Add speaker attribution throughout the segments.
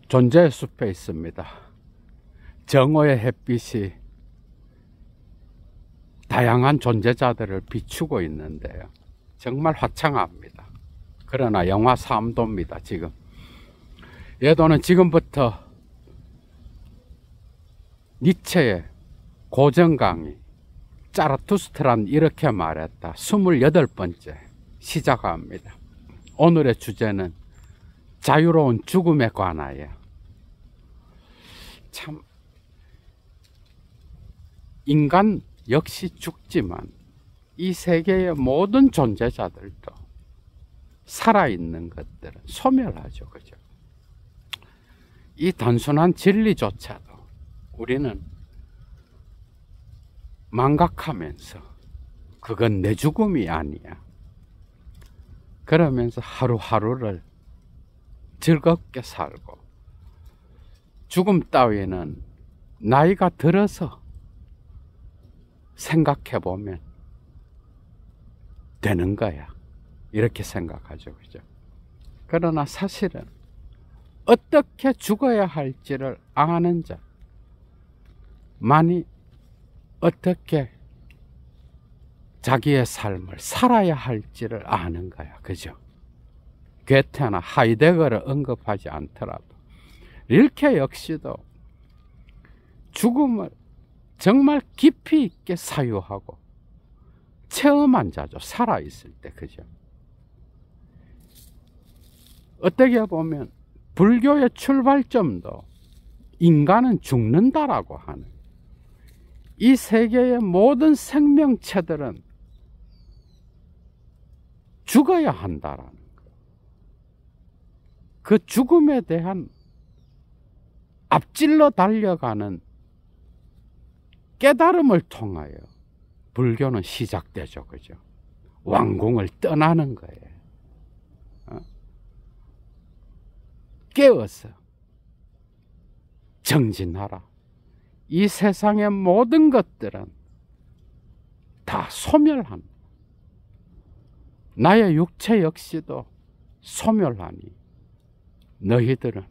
Speaker 1: 존재의 숲에 있습니다. 정오의 햇빛이 다양한 존재자들을 비추고 있는데요. 정말 화창합니다. 그러나 영화 삼도입니다. 지금 예도는 지금부터 니체의 고전 강의 자라투스트라는 이렇게 말했다 28번째 시작합니다. 오늘의 주제는 자유로운 죽음에 관하여. 참 인간 역시 죽지만 이 세계의 모든 존재자들도 살아있는 것들은 소멸하죠. 그죠? 이 단순한 진리조차도 우리는 망각하면서 그건 내 죽음이 아니야. 그러면서 하루하루를 즐겁게 살고 죽음 따위는 나이가 들어서 생각해 보면 되는 거야. 이렇게 생각하죠. 그죠? 그러나 사실은 어떻게 죽어야 할지를 아는 자만이 어떻게 자기의 삶을 살아야 할지를 아는 거야. 그죠? 괴테나 하이데거를 언급하지 않더라도 릴케 역시도 죽음을 정말 깊이 있게 사유하고 체험한 자죠. 살아있을 때. 그죠? 어떻게 보면 불교의 출발점도 인간은 죽는다라고 하는, 이 세계의 모든 생명체들은 죽어야 한다라는 것. 그 죽음에 대한 앞질러 달려가는 깨달음을 통하여 불교는 시작되죠. 그죠? 왕궁을 떠나는 거예요. 깨어서 정진하라. 이 세상의 모든 것들은 다 소멸한다. 나의 육체 역시도 소멸하니 너희들은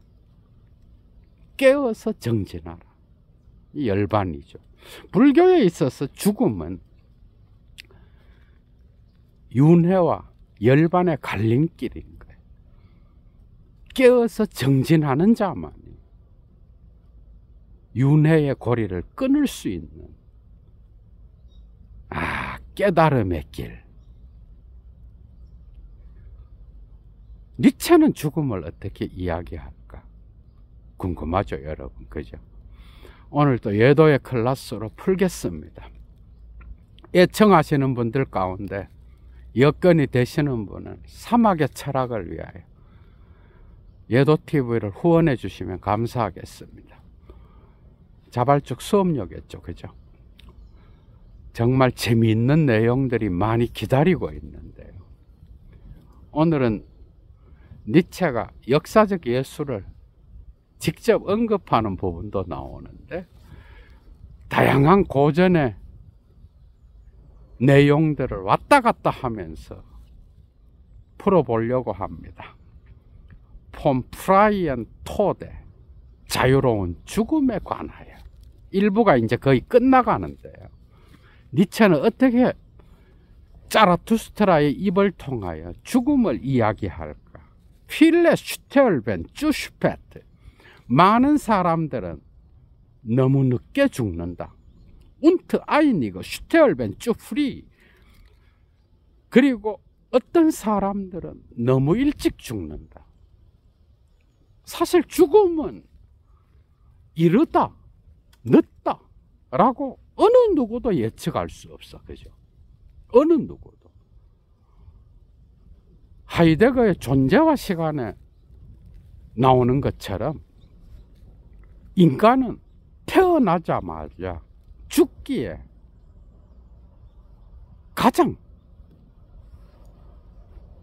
Speaker 1: 깨어서 정진하라. 이 열반이죠. 불교에 있어서 죽음은 윤회와 열반의 갈림길인 거예요. 깨어서 정진하는 자만이 윤회의 고리를 끊을 수 있는 깨달음의 길. 니체는 죽음을 어떻게 이야기할까 궁금하죠, 여러분. 그죠? 오늘 또 예도의 클래스로 풀겠습니다. 애청하시는 분들 가운데 여건이 되시는 분은 사막의 철학을 위하여 예도TV를 후원해 주시면 감사하겠습니다. 자발적 수업료겠죠. 그죠? 정말 재미있는 내용들이 많이 기다리고 있는데요. 오늘은 니체가 역사적 예술을 직접 언급하는 부분도 나오는데 다양한 고전의 내용들을 왔다 갔다 하면서 풀어보려고 합니다. 폼 프라이언 토데 자유로운 죽음에 관하여. 일부가 이제 거의 끝나가는데요. 니체는 어떻게 자라투스트라의 입을 통하여 죽음을 이야기할까? 필레 슈테얼벤 쭈슈페트. 많은 사람들은 너무 늦게 죽는다. 운트 아이니거 슈테얼벤 쭈프리. 그리고 어떤 사람들은 너무 일찍 죽는다. 사실 죽음은 이르다, 늦다 라고 어느 누구도 예측할 수 없어. 그죠? 어느 누구도. 하이데거의 존재와 시간에 나오는 것처럼 인간은 태어나자마자 죽기에 가장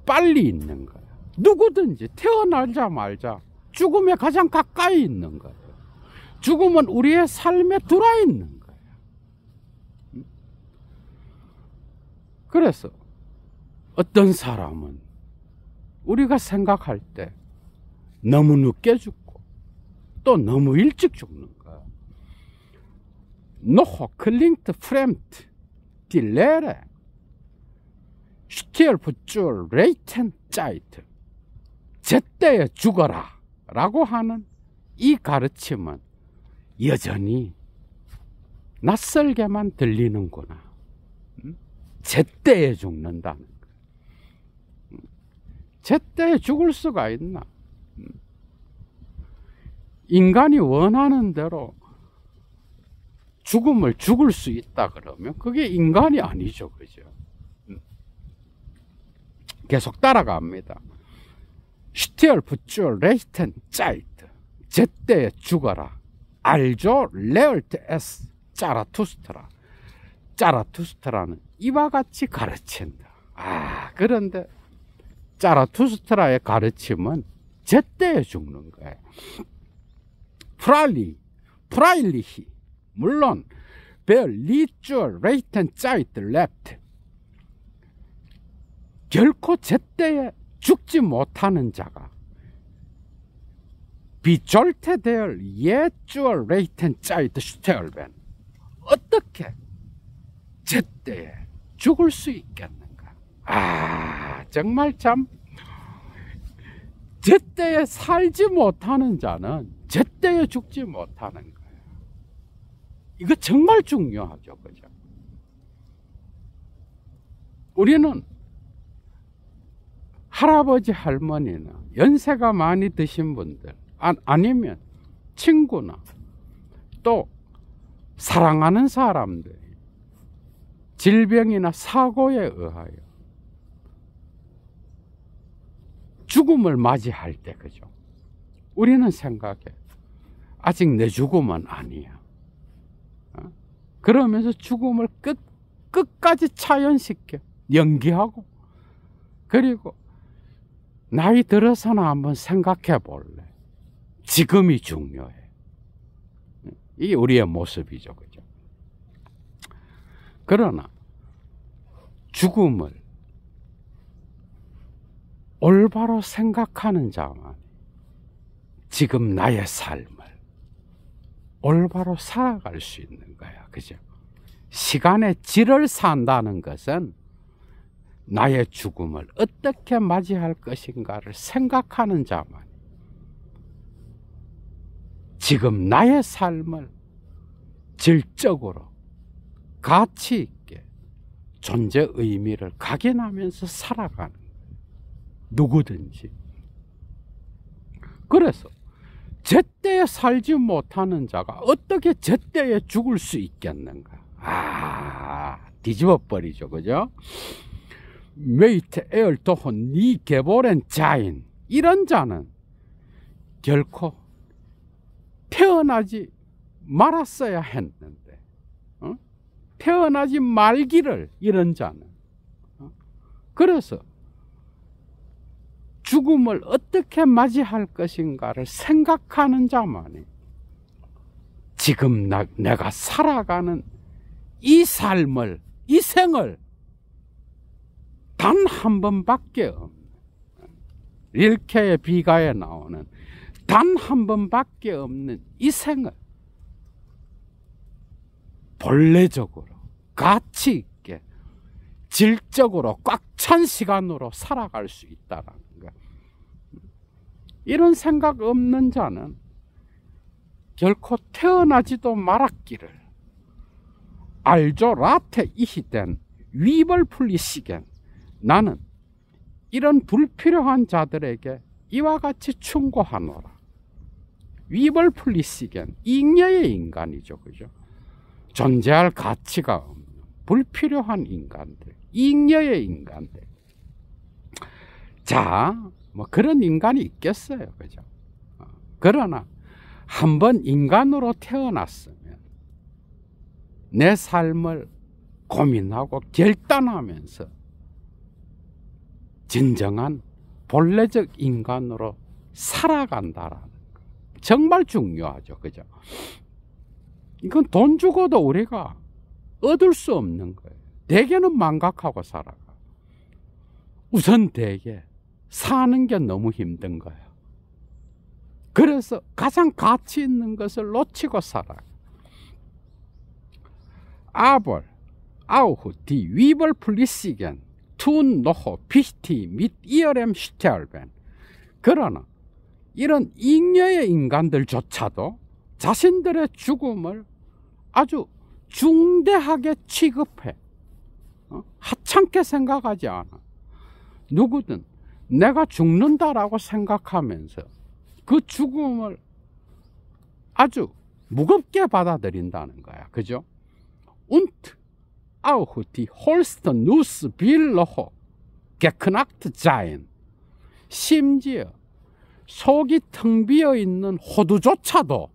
Speaker 1: 빨리 있는 거야. 누구든지 태어나자마자 죽음에 가장 가까이 있는 거예요. 죽음은 우리의 삶에 들어와 있는 거예요. 그래서 어떤 사람은 우리가 생각할 때 너무 늦게 죽고 또 너무 일찍 죽는 거야. 노호 클링트 프렘트 딜레레 슈티얼 부줄 레이텐 짜이트 제때에 죽어라 라고 하는 이 가르침은 여전히 낯설게만 들리는구나. 제때에 죽는다는 거. 제때에 죽을 수가 있나? 인간이 원하는 대로 죽음을 죽을 수 있다 그러면 그게 인간이 아니죠. 그죠? 계속 따라갑니다. 슈티얼 부줄 레이텐 짜이트 제때에 죽어라. 알죠? 레얼트 에스 짜라투스트라. 짜라투스트라는 이와 같이 가르친다. 그런데 짜라투스트라의 가르침은 제때에 죽는 거예요. 프라일리히 물론 벨 리쭈얼 레이텐 짜이트 랩트 결코 제때에 죽지 못하는 자가 비졸테데얼 예쭈얼 레이텐 짜이트 슈테얼벤 어떻게 제때에 죽을 수 있겠는가? 정말 참 제때에 살지 못하는 자는 제때에 죽지 못하는 거예요. 이거 정말 중요하죠. 그죠? 우리는 할아버지 할머니나 연세가 많이 드신 분들 아니면 친구나 또 사랑하는 사람들이 질병이나 사고에 의하여 죽음을 맞이할 때 그죠? 우리는 생각해 아직 내 죽음은 아니야. 그러면서 죽음을 끝까지 차연시켜 연기하고 그리고 나이 들어서나 한번 생각해 볼래. 지금이 중요해. 이게 우리의 모습이죠. 그죠? 그러나 죽음을 올바로 생각하는 자만 지금 나의 삶을 올바로 살아갈 수 있는 거야. 그죠? 시간의 질을 산다는 것은 나의 죽음을 어떻게 맞이할 것인가를 생각하는 자만 지금 나의 삶을 질적으로 가치 있게 존재 의미를 각인하면서 살아가는 거예요. 누구든지. 그래서 제때에 살지 못하는 자가 어떻게 제때에 죽을 수 있겠는가? 뒤집어 버리죠. 그죠? 메이트 에얼토혼 니 개보렌 자인 이런 자는 결코 태어나지 말았어야 했는데 태어나지 말기를 이런 자는 그래서 죽음을 어떻게 맞이할 것인가를 생각하는 자만이 지금 내가 살아가는 이 삶을 이 생을 단 한 번밖에 없는 릴케의 비가에 나오는 단 한 번밖에 없는 이 생을 본래적으로 가치 있게 질적으로 꽉 찬 시간으로 살아갈 수 있다는 거. 이런 생각 없는 자는 결코 태어나지도 말았기를 알죠. 라테 이히된 위벌 풀리시겐 나는 이런 불필요한 자들에게 이와 같이 충고하노라. 위벌 풀리시겐 잉여의 인간이죠. 그죠? 존재할 가치가 없는 불필요한 인간들, 잉여의 인간들. 자, 뭐 그런 인간이 있겠어요. 그죠? 그러나 한번 인간으로 태어났으면 내 삶을 고민하고 결단하면서 진정한 본래적 인간으로 살아간다라는 거. 정말 중요하죠. 그죠? 이건 돈 주고도 우리가 얻을 수 없는 거예요. 대개는 망각하고 살아가. 우선 대개 사는 게 너무 힘든 거예요. 그래서 가장 가치 있는 것을 놓치고 살아요. Aber auch die Überflüssigen tun noch wichtig mit ihrem Sterben. 그러나 이런 잉여의 인간들조차도 자신들의 죽음을 아주 중대하게 취급해. 하찮게 생각하지 않아. 누구든 내가 죽는다라고 생각하면서 그 죽음을 아주 무겁게 받아들인다는 거야. 그죠? Und auch die Holsten Nuss Billoho geknackt sein. 심지어 속이 텅 비어 있는 호두조차도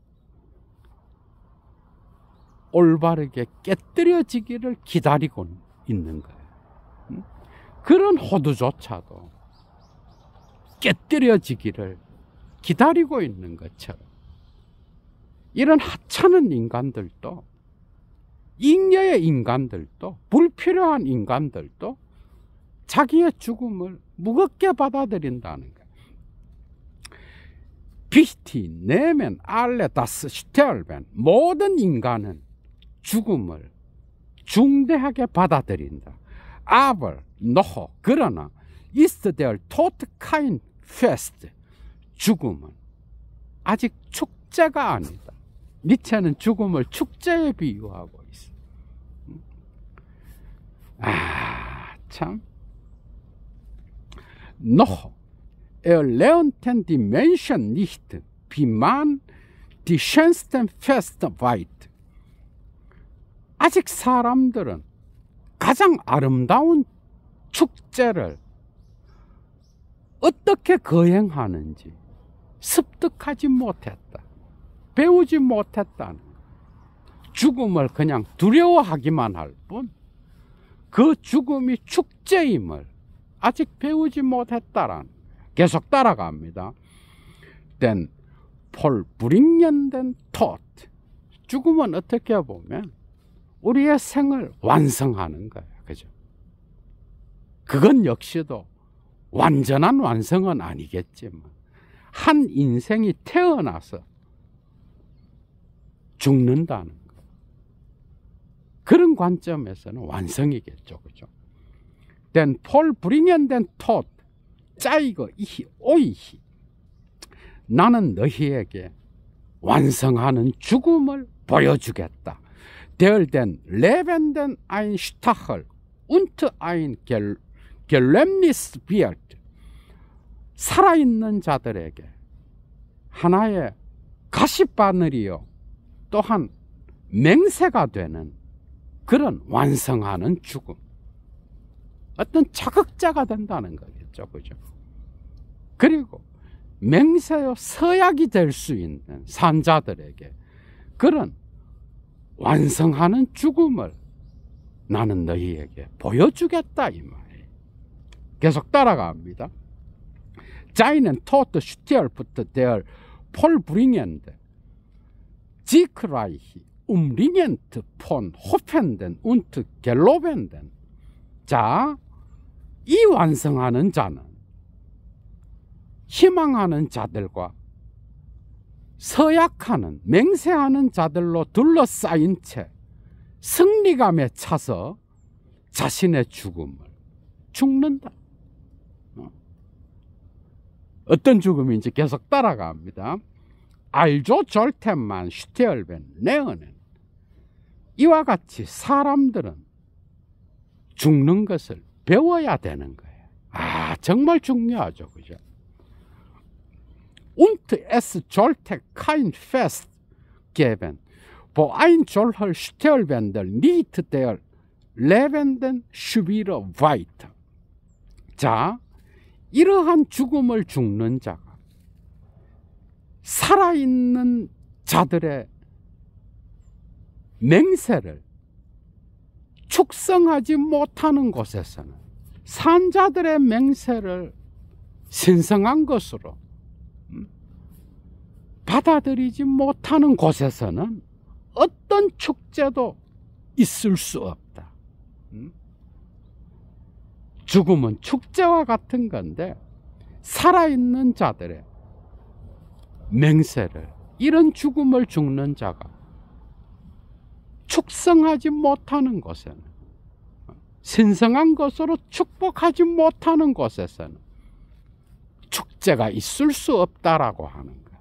Speaker 1: 올바르게 깨뜨려지기를 기다리고 있는 거예요. 그런 호두조차도 깨뜨려지기를 기다리고 있는 것처럼 이런 하찮은 인간들도, 잉여의 인간들도, 불필요한 인간들도 자기의 죽음을 무겁게 받아들인다는 거예요. Wichtig nehmen alle das Sterben. 모든 인간은 죽음을 중대하게 받아들인다. Aber noch, 그러나 ist der Tod kein Fest. 죽음은 아직 축제가 아니다. 니체는 죽음을 축제에 비유하고 있어. 참. Noch erlernten die Menschen nicht, wie man die schönsten Feste feiert. 아직 사람들은 가장 아름다운 축제를 어떻게 거행하는지 습득하지 못했다. 배우지 못했다는 거야. 죽음을 그냥 두려워하기만 할 뿐 그 죽음이 축제임을 아직 배우지 못했다라는 거야. 계속 따라갑니다. Denn vollbringen den Tod. 죽음은 어떻게 보면 우리의 생을 완성하는 거예요. 그죠? 그건 역시도 완전한 완성은 아니겠지만 한 인생이 태어나서 죽는다는 거. 그런 관점에서는 완성이겠죠. 그죠? Denn vollbringen den Tod. 짜이거 이히 오이히. 나는 너희에게 완성하는 죽음을 보여주겠다. Der den Lebenden ein Stachel und ein Gelähmnis wird. 살아있는 자들에게 하나의 가시바늘이요 또한 맹세가 되는 그런 완성하는 죽음. 어떤 자극자가 된다는 거겠죠. 그죠? 그리고 맹세요 서약이 될 수 있는 산자들에게 그런 완성하는 죽음을 나는 너희에게 보여주겠다 이 말이에요. 계속 따라갑니다. Seinen Tod stirbt der vollbringende, siegreich, umringend von hoffenden und gelobenden. 자, 이 완성하는 자는 희망하는 자들과 서약하는, 맹세하는 자들로 둘러싸인 채 승리감에 차서 자신의 죽음을 죽는다. 어떤 죽음인지 계속 따라갑니다. 알조 절템만 슈테얼벤 네어는. 이와 같이 사람들은 죽는 것을 배워야 되는 거예요. 정말 중요하죠. 그죠? Und es sollte kein Fest geben, wo ein solcher Sterbender nicht der Lebenden Schwere weiter. 자, 이러한 죽음을 죽는 자가 살아있는 자들의 맹세를 축성하지 못하는 곳에서는 산자들의 맹세를 신성한 것으로 받아들이지 못하는 곳에서는 어떤 축제도 있을 수 없다. 죽음은 축제와 같은 건데 살아있는 자들의 맹세를, 이런 죽음을 죽는 자가 축성하지 못하는 곳에는, 신성한 것으로 축복하지 못하는 곳에서는 축제가 있을 수 없다라고 하는 거야.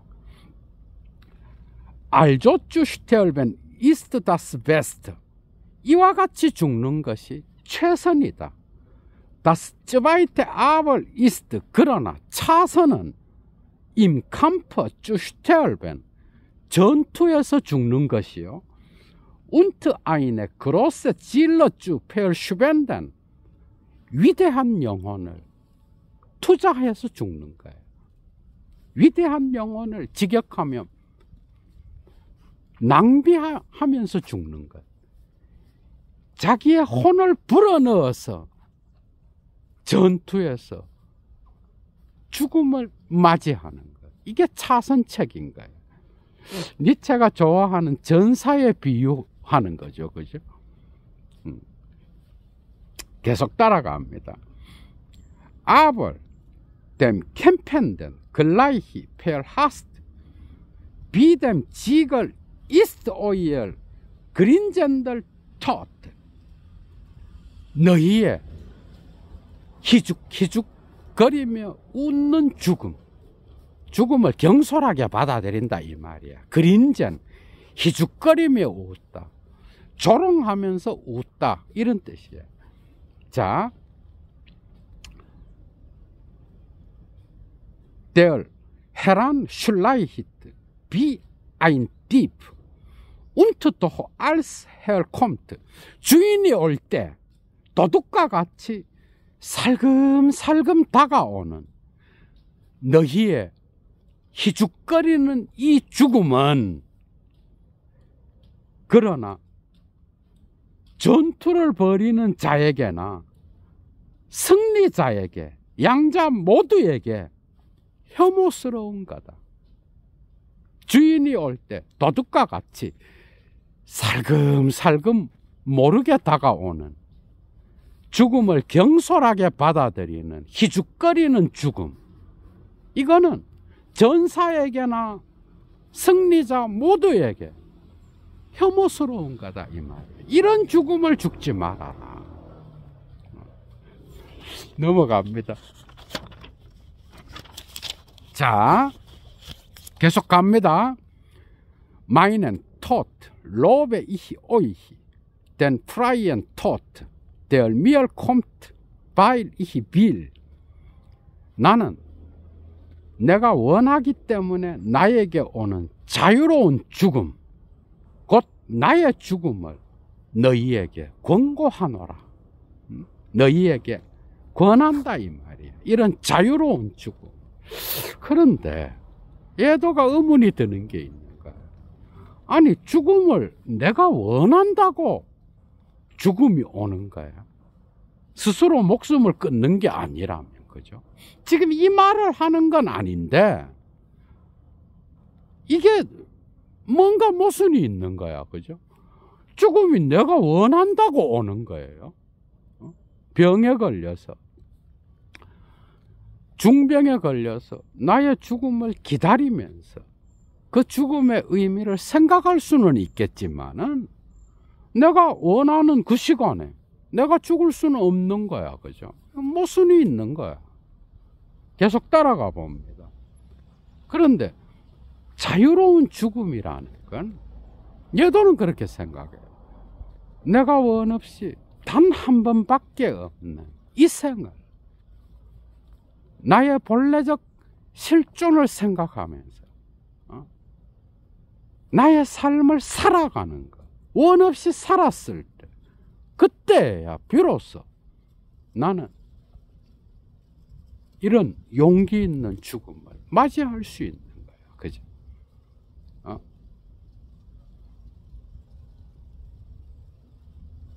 Speaker 1: Also zu sterben ist das Beste. 이와 같이 죽는 것이 최선이다. Das zweite aber ist, 그러나 차선은 im Kampf zu sterben, 전투에서 죽는 것이요. Und eine große Ziele zu verschwenden, 위대한 영혼을 투자해서 죽는 거예요. 위대한 영혼을 직역하면 낭비하면서 죽는 것. 자기의 혼을 불어넣어서 전투에서 죽음을 맞이하는 것. 이게 차선책인 거예요. 니체가 좋아하는 전사에 비유하는 거죠. 그죠? 계속 따라갑니다. Aber dem Kämpfenden gleich verhasst, wie dem Ziegel ist euer grinzender Tod. 너희의 희죽희죽거리며 웃는 죽음, 죽음을 경솔하게 받아들인다 이 말이야. 그린젠, 희죽거리며 웃다, 조롱하면서 웃다, 이런 뜻이에요. 자, Der Herrn schleicht wie ein Dieb und doch als er kommt, 주인이 올 때 도둑과 같이 살금살금 다가오는 너희의 희죽거리는 이 죽음은, 그러나 전투를 벌이는 자에게나 승리자에게, 양자 모두에게 혐오스러운 거다. 주인이 올 때 도둑과 같이 살금살금 모르게 다가오는, 죽음을 경솔하게 받아들이는 희죽거리는 죽음, 이거는 전사에게나 승리자 모두에게 혐오스러운 거다 이 말이에요. 이런 죽음을 죽지 말아라. 넘어갑니다. 자, 계속 갑니다. Meinen Tod lobe ich euch, den freien Tod, der mir kommt, weil ich will. 나는 내가 원하기 때문에 나에게 오는 자유로운 죽음, 곧 나의 죽음을 너희에게 권고하노라. 너희에게 권한다 이 말이야. 이런 자유로운 죽음. 그런데 예도가 의문이 드는 게 있는 거야. 아니, 죽음을 내가 원한다고 죽음이 오는 거야. 스스로 목숨을 끊는 게 아니라면, 그죠? 지금 이 말을 하는 건 아닌데 이게 뭔가 모순이 있는 거야, 그죠? 죽음이 내가 원한다고 오는 거예요. 병에 걸려서, 중병에 걸려서 나의 죽음을 기다리면서 그 죽음의 의미를 생각할 수는 있겠지만은 내가 원하는 그 시간에 내가 죽을 수는 없는 거야, 그죠? 모순이 있는 거야. 계속 따라가 봅니다. 그런데 자유로운 죽음이라는 건 예도는 그렇게 생각해요. 내가 원 없이 단 한 번밖에 없는 이 생을, 나의 본래적 실존을 생각하면서 나의 삶을 살아가는 것, 원 없이 살았을 때, 그때야 비로소 나는 이런 용기 있는 죽음을 맞이할 수 있는 거예요. 그죠?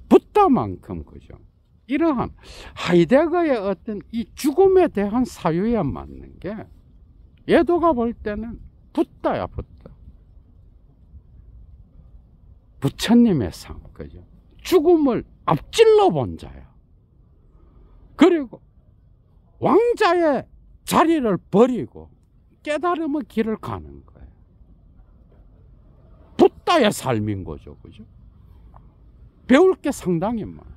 Speaker 1: 붓다만큼, 그죠? 이러한 하이데거의 어떤 이 죽음에 대한 사유에 맞는 게 예도가 볼 때는 붓다야, 붓다. 부처님의 삶, 그죠? 죽음을 앞질러 본 자야. 그리고 왕자의 자리를 버리고 깨달음의 길을 가는 거예요. 붓다의 삶인 거죠. 그죠? 배울 게 상당히 많아요.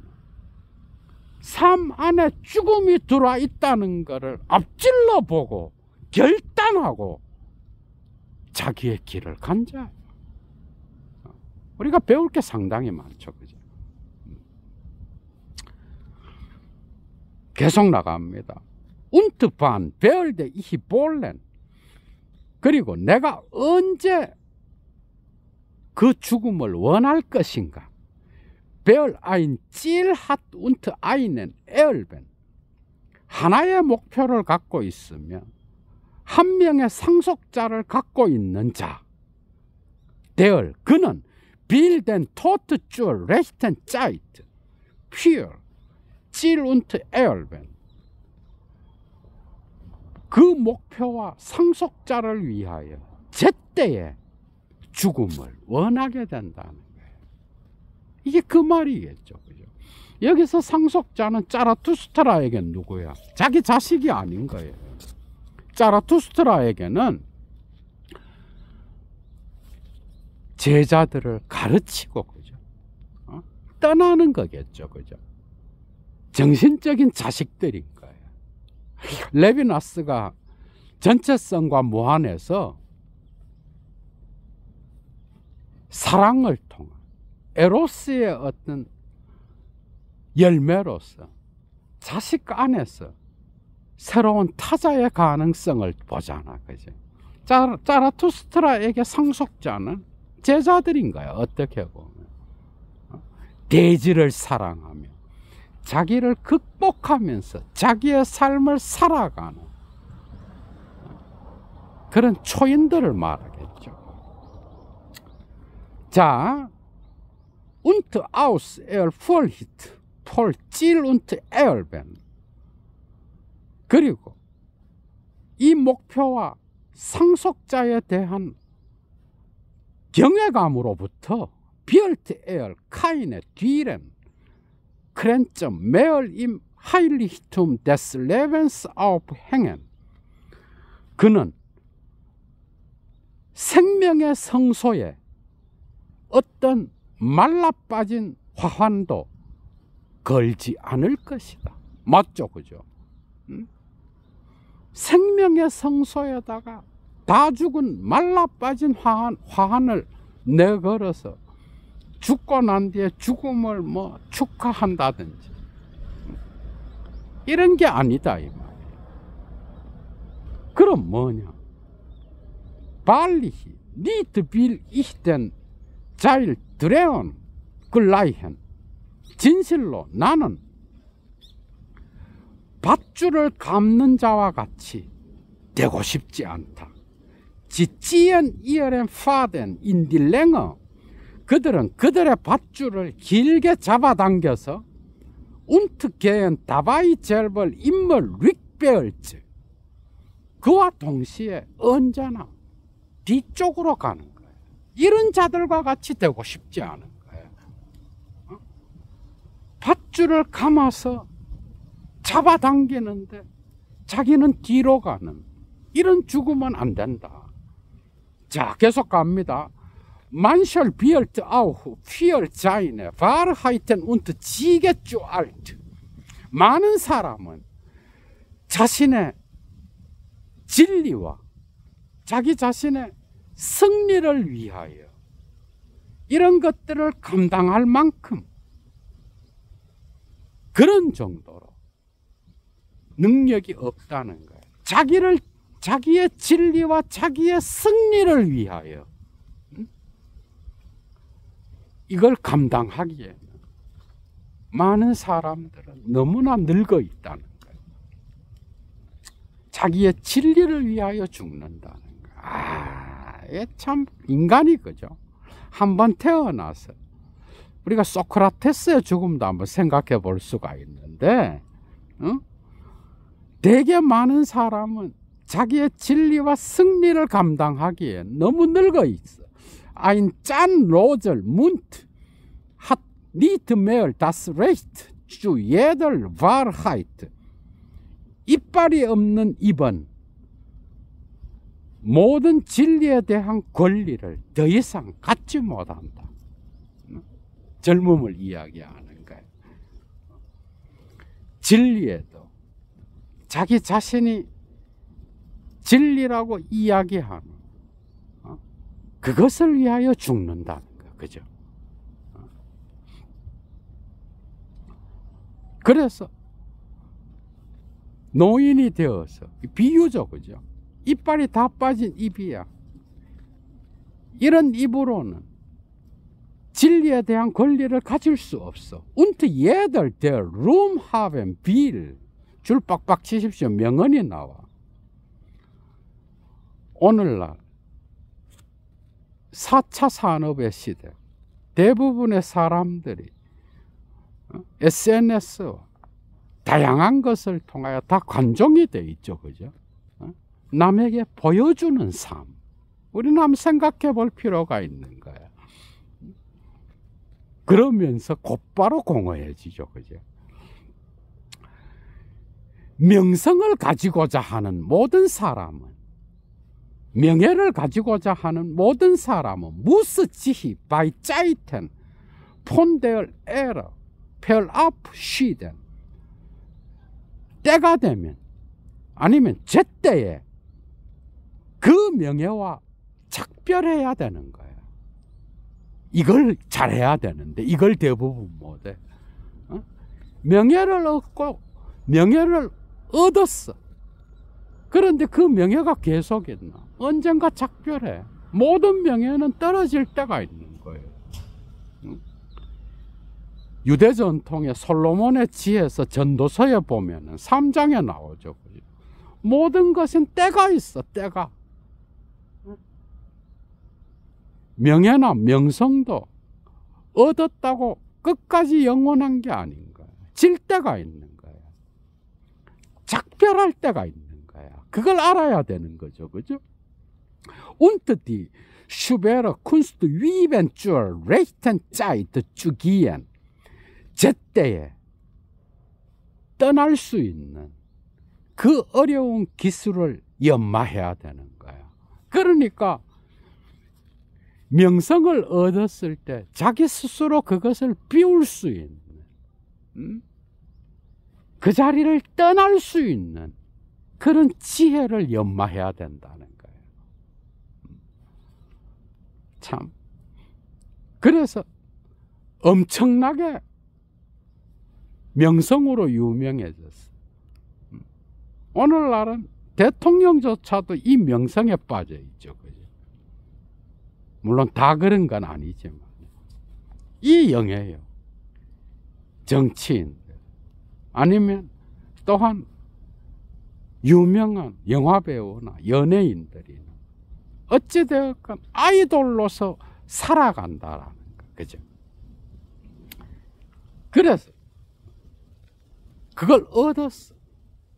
Speaker 1: 삶 안에 죽음이 들어와 있다는 것을 앞질러 보고 결단하고 자기의 길을 간 자예요. 우리가 배울 게 상당히 많죠. 그죠? 계속 나갑니다. Und wann werde ich wollen? 그리고 내가 언제 그 죽음을 원할 것인가? Wer ein Ziel hat und einen Erben. 하나의 목표를 갖고 있으면 한 명의 상속자를 갖고 있는 자. Der, 그는 will den Tod zur rechten Zeit für Ziel und Erben. 그 목표와 상속자를 위하여 제때에 죽음을 원하게 된다는 거예요. 이게 그 말이겠죠. 그죠? 여기서 상속자는 자라투스트라에게 누구야? 자기 자식이 아닌 거예요. 자라투스트라에게는 제자들을 가르치고, 그죠? 떠나는 거겠죠. 그죠? 정신적인 자식들인 거예요. 레비나스가 전체성과 무한에서 사랑을 통한 에로스의 어떤 열매로서 자식 안에서 새로운 타자의 가능성을 보잖아. 그죠? 자라투스트라에게 상속자는 제자들인 거야. 어떻게 보면 대지를 사랑하며 자기를 극복하면서 자기의 삶을 살아가는 그런 초인들을 말하겠죠. 자, und aus Furcht vor Ziel und Erben. 그리고 이 목표와 상속자에 대한 경외감으로부터 Wird keine Türen Grenzen mehr im Heiligtum des Lebens aufhängen. 그는 생명의 성소에 어떤 말라빠진 화환도 걸지 않을 것이다. 맞죠? 그죠? 생명의 성소에다가 다 죽은 말라빠진 화환을 내걸어서 죽고 난 뒤에 죽음을 뭐 축하한다든지 이런 게 아니다 이 말이에요. 그럼 뭐냐? Wahrlich nicht will ich den Zeil drehen gleichen. 진실로 나는 밧줄을 감는 자와 같이 되고 싶지 않다. Sie ziehen ihren Faden in die Länge. 그들은 그들의 밧줄을 길게 잡아당겨서 und gehen dabei selber immer rückwärts. 그와 동시에 언제나 뒤쪽으로 가는 거예요. 이런 자들과 같이 되고 싶지 않은 거예요. 밧줄을 감아서 잡아당기는데 자기는 뒤로 가는 이런 죽으면 안 된다. 자, 계속 갑니다. Man soll wird auch für seine Wahrheiten und Siege zu alt. 많은 사람은 자신의 진리와 자기 자신의 승리를 위하여 이런 것들을 감당할 만큼 그런 정도로 능력이 없다는 거예요. 자기의 진리와 자기의 승리를 위하여 이걸 감당하기에는 많은 사람들은 너무나 늙어 있다는 거예요. 자기의 진리를 위하여 죽는다는 거예요. 이게 참 인간이 그죠? 한번 태어나서 우리가 소크라테스의 죽음도 한번 생각해 볼 수가 있는데 되게 많은 사람은 자기의 진리와 승리를 감당하기에 너무 늙어 있어. Ein Zahnloser Mund hat nicht mehr das Recht zu jeder Wahrheit. 이빨이 없는 입은 모든 진리에 대한 권리를 더 이상 갖지 못한다. 젊음을 이야기하는 거예요. 진리에도 자기 자신이 진리라고 이야기하는 그것을 위하여 죽는다는 거예요. 그죠? 그래서 노인이 되어서 비유죠. 그죠? 이빨이 다 빠진 입이야. 이런 입으로는 진리에 대한 권리를 가질 수 없어. Und jeder, der Ruhm haben will, 줄 빡빡 치십시오. 명언이 나와. 오늘날 4차 산업의 시대, 대부분의 사람들이 SNS 다양한 것을 통하여 다 관종이 돼 있죠. 그죠? 남에게 보여주는 삶. 우리는 한번 생각해 볼 필요가 있는 거야. 그러면서 곧바로 공허해지죠. 그죠? 명성을 가지고자 하는 모든 사람은, 명예를 가지고자 하는 모든 사람은 무스지히 바이 짜이텐 폰데얼 에러 펠 아프 쉬덴 때가 되면, 아니면 제때에 그 명예와 작별해야 되는 거예요. 이걸 잘해야 되는데 이걸 대부분 못해. 명예를 얻고 명예를 얻었어. 그런데 그 명예가 계속 있나? 언젠가 작별해. 모든 명예는 떨어질 때가 있는 거예요. 유대 전통의 솔로몬의 지혜서 전도서에 보면은 3장에 나오죠. 모든 것은 때가 있어. 때가. 명예나 명성도 얻었다고 끝까지 영원한 게 아닌 거야. 질 때가 있는 거야. 작별할 때가 있는 거야. 그걸 알아야 되는 거죠. 그죠? Und die schwere Kunst 위ben zur rechten Zeit zu gehen. 제때에 떠날 수 있는 그 어려운 기술을 연마해야 되는 거야. 그러니까 명성을 얻었을 때 자기 스스로 그것을 비울 수 있는, 그 자리를 떠날 수 있는 그런 지혜를 연마해야 된다는 거예요. 참. 그래서 엄청나게 명성으로 유명해졌어. 오늘날은 대통령조차도 이 명성에 빠져 있죠. 물론 다 그런 건 아니지만 이 영예요. 정치인들 아니면 또한 유명한 영화배우나 연예인들이 어찌되었건 아이돌로서 살아간다라는 거. 그죠? 그래서 그걸 얻었어.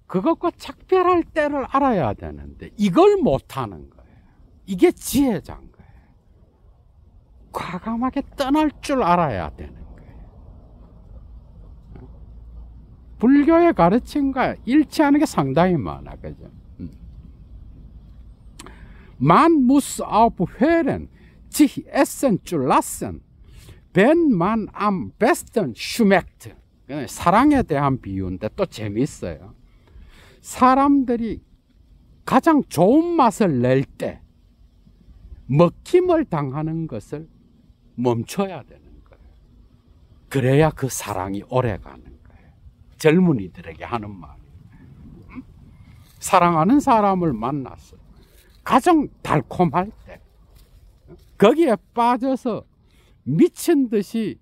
Speaker 1: 그것과 작별할 때를 알아야 되는데 이걸 못하는 거예요. 이게 지혜자인 거예요. 과감하게 떠날 줄 알아야 되는 거예요. 불교의 가르침과 일치하는 게 상당히 많아. 그죠? Man muss auf hören, sich essen zu lassen, wenn man am besten schmeckt. 사랑에 대한 비유인데 또 재밌어요. 사람들이 가장 좋은 맛을 낼 때 먹힘을 당하는 것을 멈춰야 되는 거예요. 그래야 그 사랑이 오래 가는 거예요. 젊은이들에게 하는 말이에요. 사랑하는 사람을 만났어. 가장 달콤할 때 거기에 빠져서 미친 듯이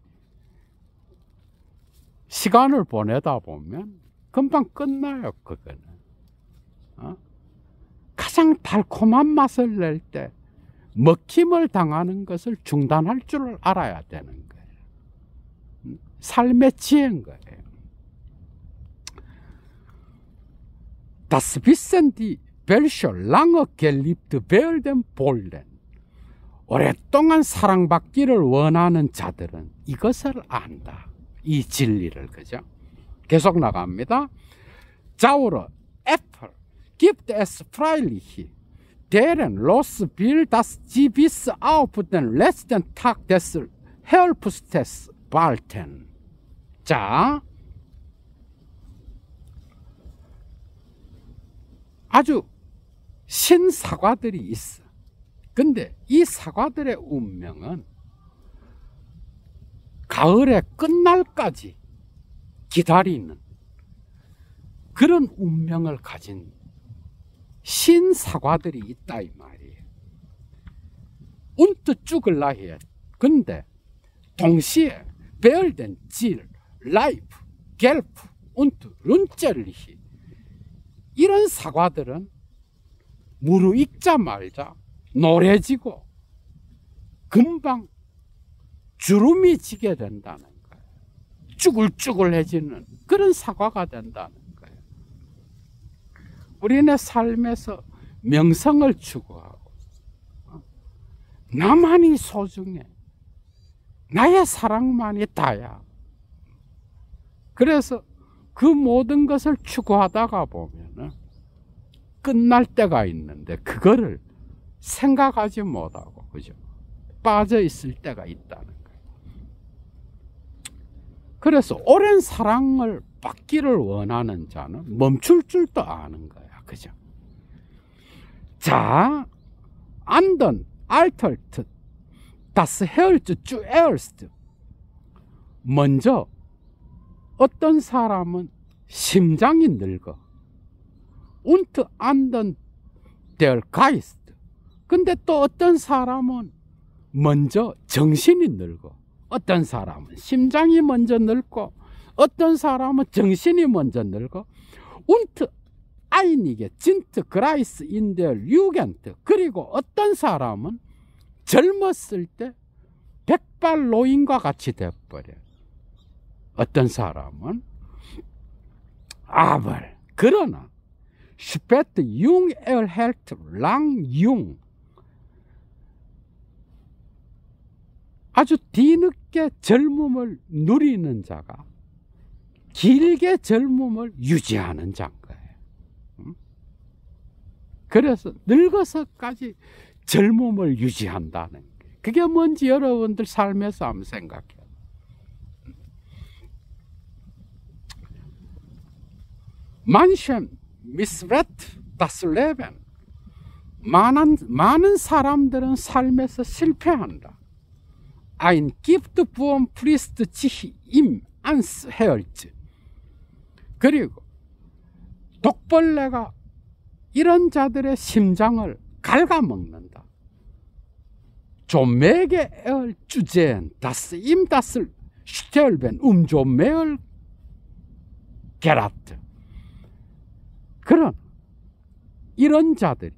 Speaker 1: 시간을 보내다 보면 금방 끝나요. 그거는 가장 달콤한 맛을 낼 때 먹힘을 당하는 것을 중단할 줄 알아야 되는 거예요. 삶의 지혜인 거예요. Das wissen die welche lange geliebt werden wollen. 오랫동안 사랑받기를 원하는 자들은 이것을 안다. 이 진리를. 그죠? 계속 나갑니다. 자우러 애플 gibt es freilich deren los will das gewiss auf den letzten Tag des Herbstes walten. 자, 아주 신사과들이 있어. 근데 이 사과들의 운명은 가을에 끝날까지 기다리는 그런 운명을 가진 신사과들이 있다 이 말이에요. 운트 죽을라 해. 근데 동시에 베얼덴 질, 라이프, 겔프, 운트, 룬젤리히 이런 사과들은 무르익자 말자 노래지고 금방 주름이 지게 된다는 거예요. 쭈글쭈글해지는 그런 사과가 된다는 거예요. 우리네 삶에서 명성을 추구하고 나만이 소중해. 나의 사랑만이 다야. 그래서 그 모든 것을 추구하다가 보면은 끝날 때가 있는데 그거를 생각하지 못하고 그죠? 빠져 있을 때가 있다는 거예요. 그래서 오랜 사랑을 받기를 원하는 자는 멈출 줄도 아는 거야. 그죠? 자, 안던 알털트 다스 헤얼트 주에얼스트. 먼저 어떤 사람은 심장이 늙어. 운트 안던 델 가이스트. 근데 또 어떤 사람은 먼저 정신이 늙어. 어떤 사람은 심장이 먼저 늙고 어떤 사람은 정신이 먼저 늙어. 운트 아이니게 진트 그라이스 인델 유겐트. 그리고 어떤 사람은 젊었을 때 백발 노인과 같이 돼버려. 어떤 사람은 아벌. 그러나 슈페트 융 에얼 헬트 랑 융. 아주 뒤늦게 젊음을 누리는 자가 길게 젊음을 유지하는 자인 거예요. 그래서 늙어서까지 젊음을 유지한다는 거예요. 그게 뭔지 여러분들 삶에서 한번 생각해요. 만션 미스베트 다슬레벤. 많은 사람들은 삶에서 실패한다. Ein gibt vom Priest sich ihm ans Herz. 그리고 독벌레가 이런 자들의 심장을 갉아먹는다. 조매게 엘 주제엔 다스 임 다스 슈텔벤 조매얼 게라트. 그런 이런 자들이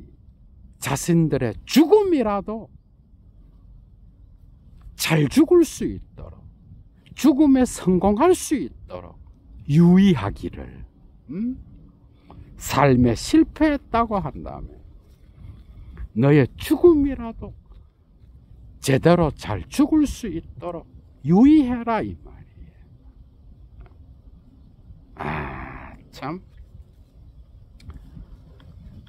Speaker 1: 자신들의 죽음이라도 잘 죽을 수 있도록, 죽음에 성공할 수 있도록 유의하기를. 삶에 실패했다고 한다면 너의 죽음이라도 제대로 잘 죽을 수 있도록 유의해라 이 말이에요. 참.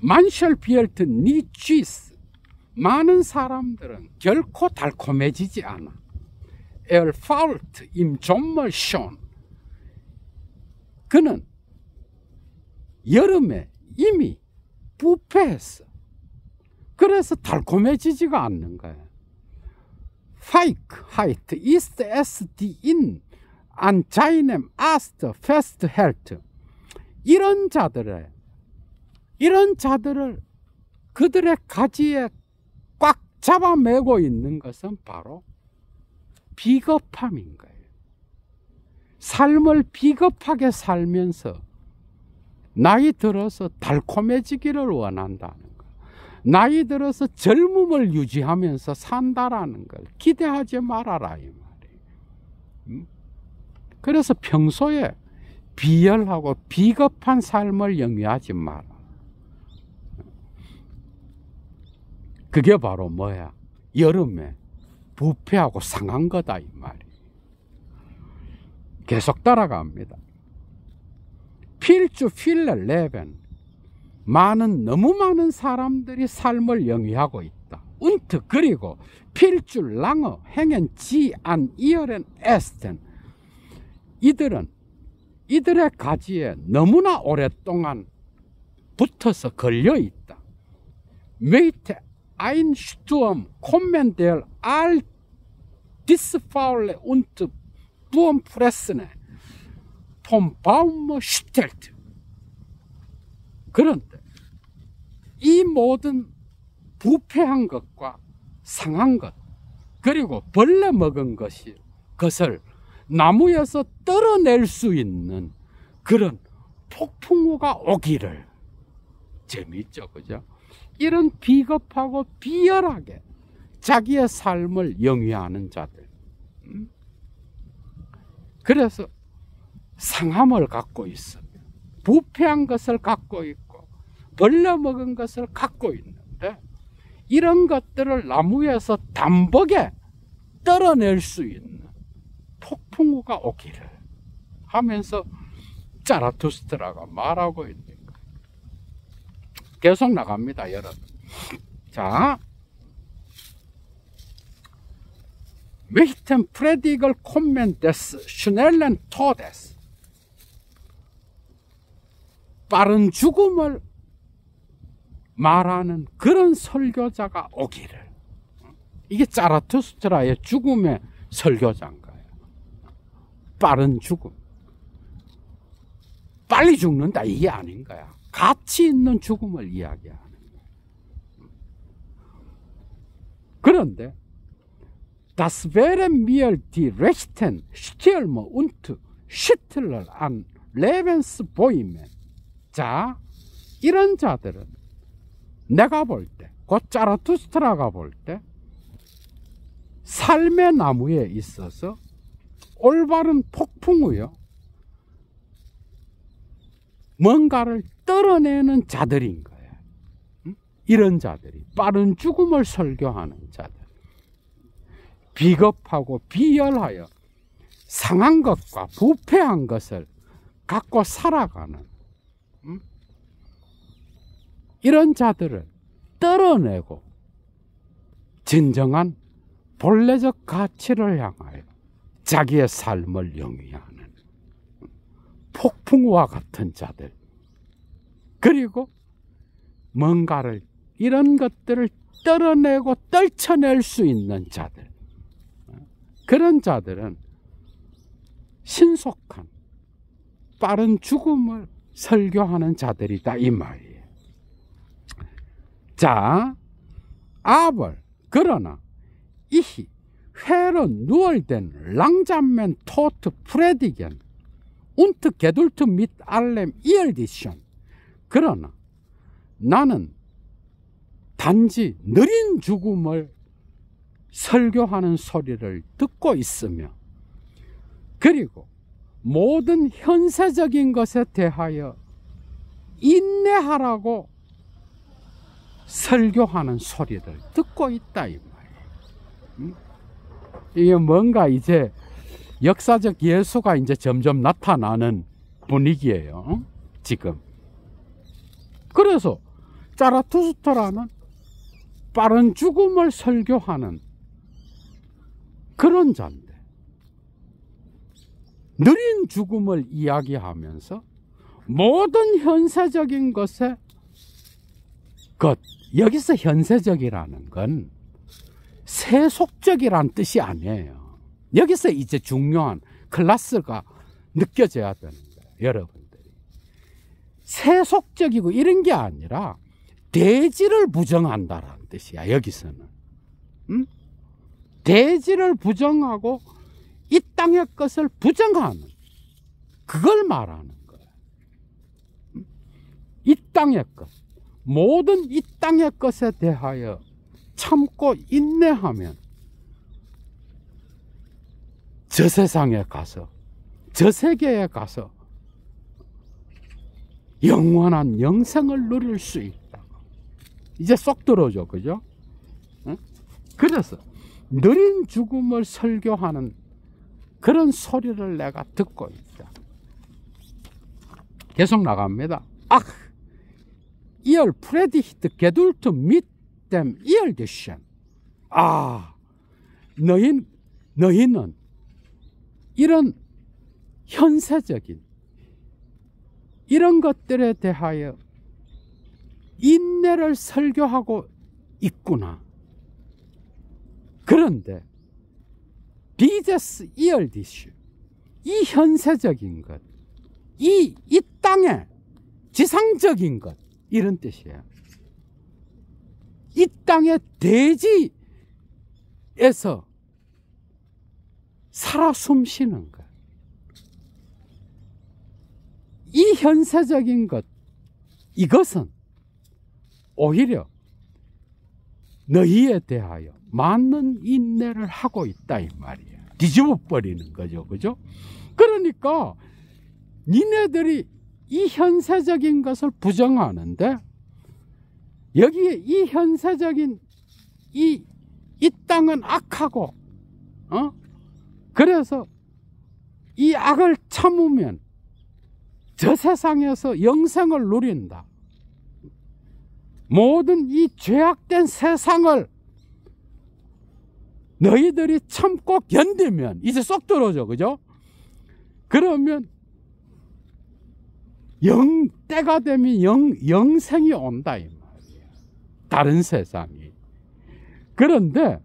Speaker 1: 만셜 비엘트 니쥐스. 많은 사람들은 결코 달콤해지지 않아. 엘 파울트 임 존멀 숀. 그는 여름에 이미 부패했어. 그래서 달콤해지지가 않는 거야. 파이크 하이트 이스트 에스디 인 안자이넴 아스트 페스트 헬트. 이런 자들을 그들의 가지에 꽉 잡아매고 있는 것은 바로 비겁함인 거예요. 삶을 비겁하게 살면서 나이 들어서 달콤해지기를 원한다는 거. 나이 들어서 젊음을 유지하면서 산다라는 걸 기대하지 말아라 이 말이에요. 그래서 평소에 비열하고 비겁한 삶을 영위하지 마라. 그게 바로 뭐야? 여름에 부패하고 상한 거다 이 말이에요. 계속 따라갑니다. 필주 필레 레벤 너무 많은 사람들이 삶을 영위하고 있다. 운트 그리고 필줄 랑어 행엔 지안 이어렌 에스텐 이들의 가지에 너무나 오랫동안 붙어서 걸려 있다. 메이테 아인 슈투엄 콤멘델 알 디스파울레 운트 부엄 프레스네 폼 바우머 슈텔트. 그런데 이 모든 부패한 것과 상한 것 그리고 벌레 먹은 것을 나무에서 떨어낼 수 있는 그런 폭풍우가 오기를. 재미있죠, 그죠? 이런 비겁하고 비열하게 자기의 삶을 영위하는 자들. 그래서 상함을 갖고 있으며 부패한 것을 갖고 있고 벌레 먹은 것을 갖고 있는데 이런 것들을 나무에서 단번에 떨어낼 수 있는 폭풍우가 오기를 하면서 자라투스트라가 말하고 있는 거예요. 계속 나갑니다, 여러분. 자, Welchen Prediger kommen des schnellen Todes. 빠른 죽음을 말하는 그런 설교자가 오기를. 이게 자라투스트라의 죽음의 설교자인 거예요. 빠른 죽음. 빨리 죽는다 이게 아닌 거야. 가치 있는 죽음을 이야기하는 거야. 그런데 Das wären mir die rechten Stürme und Schüttler an Lebensbäumen. 자, 이런 자들은 내가 볼 때, 곧 자라투스트라가 볼 때 삶의 나무에 있어서 올바른 폭풍우요, 뭔가를 떨어내는 자들인 거예요. 이런 자들이 빠른 죽음을 설교하는 자들. 비겁하고 비열하여 상한 것과 부패한 것을 갖고 살아가는 이런 자들을 떨어내고 진정한 본래적 가치를 향하여 자기의 삶을 영위하는 폭풍우와 같은 자들, 그리고 뭔가를 이런 것들을 떨어내고 떨쳐낼 수 있는 자들, 그런 자들은 신속한 빠른 죽음을 설교하는 자들이다 이 말이에요. 자, 아벌 그러나 이히 회로 누얼된 랑잠멘 토트 프레디겐 운트 게둘트 밋 알렘 이얼디션. 그러나 나는 단지 느린 죽음을 설교하는 소리를 듣고 있으며, 그리고 모든 현세적인 것에 대하여 인내하라고 설교하는 소리를 듣고 있다 이 말이에요. 이게 뭔가 이제 역사적 예수가 이제 점점 나타나는 분위기예요, 지금. 그래서 자라투스트라는 빠른 죽음을 설교하는 그런 자인데, 느린 죽음을 이야기하면서 모든 현세적인 것에 여기서 현세적이라는 건 세속적이라는 뜻이 아니에요. 여기서 이제 중요한 클래스가 느껴져야 되는 거예요, 여러분들이. 세속적이고 이런 게 아니라 대지를 부정한다라는 뜻이야, 여기서는. 대지를 부정하고 이 땅의 것을 부정하는, 그걸 말하는 거예요. 이 땅의 것, 모든 이 땅의 것에 대하여 참고 인내하면 저 세상에 가서, 저 세계에 가서 영원한 영생을 누릴 수 있다. 이제 쏙 들어오죠, 그죠? 그래서 느린 죽음을 설교하는 그런 소리를 내가 듣고 있다. 계속 나갑니다. ihr Predigt geduld mit dem Irdischen. 너희는 이런 현세적인 이런 것들에 대하여 인내를 설교하고 있구나. 그런데 비제스 이얼디슈, 이 현세적인 것, 이 땅의 지상적인 것, 이런 뜻이에요. 이 땅의 대지에서 살아 숨쉬는 것, 이 현세적인 것, 이것은 오히려 너희에 대하여 많은 인내를 하고 있다 이 말이에요. 뒤집어 버리는 거죠, 그죠? 그러니까 니네들이 이 현세적인 것을 부정하는데 여기에 이 현세적인 이 땅은 악하고, 그래서 이 악을 참으면 저 세상에서 영생을 누린다. 모든 이 죄악된 세상을 너희들이 참고 견디면 이제 쏙 들어오죠, 그죠? 그러면 때가 되면 영생이 온다 이 말이에요. 다른 세상이. 그런데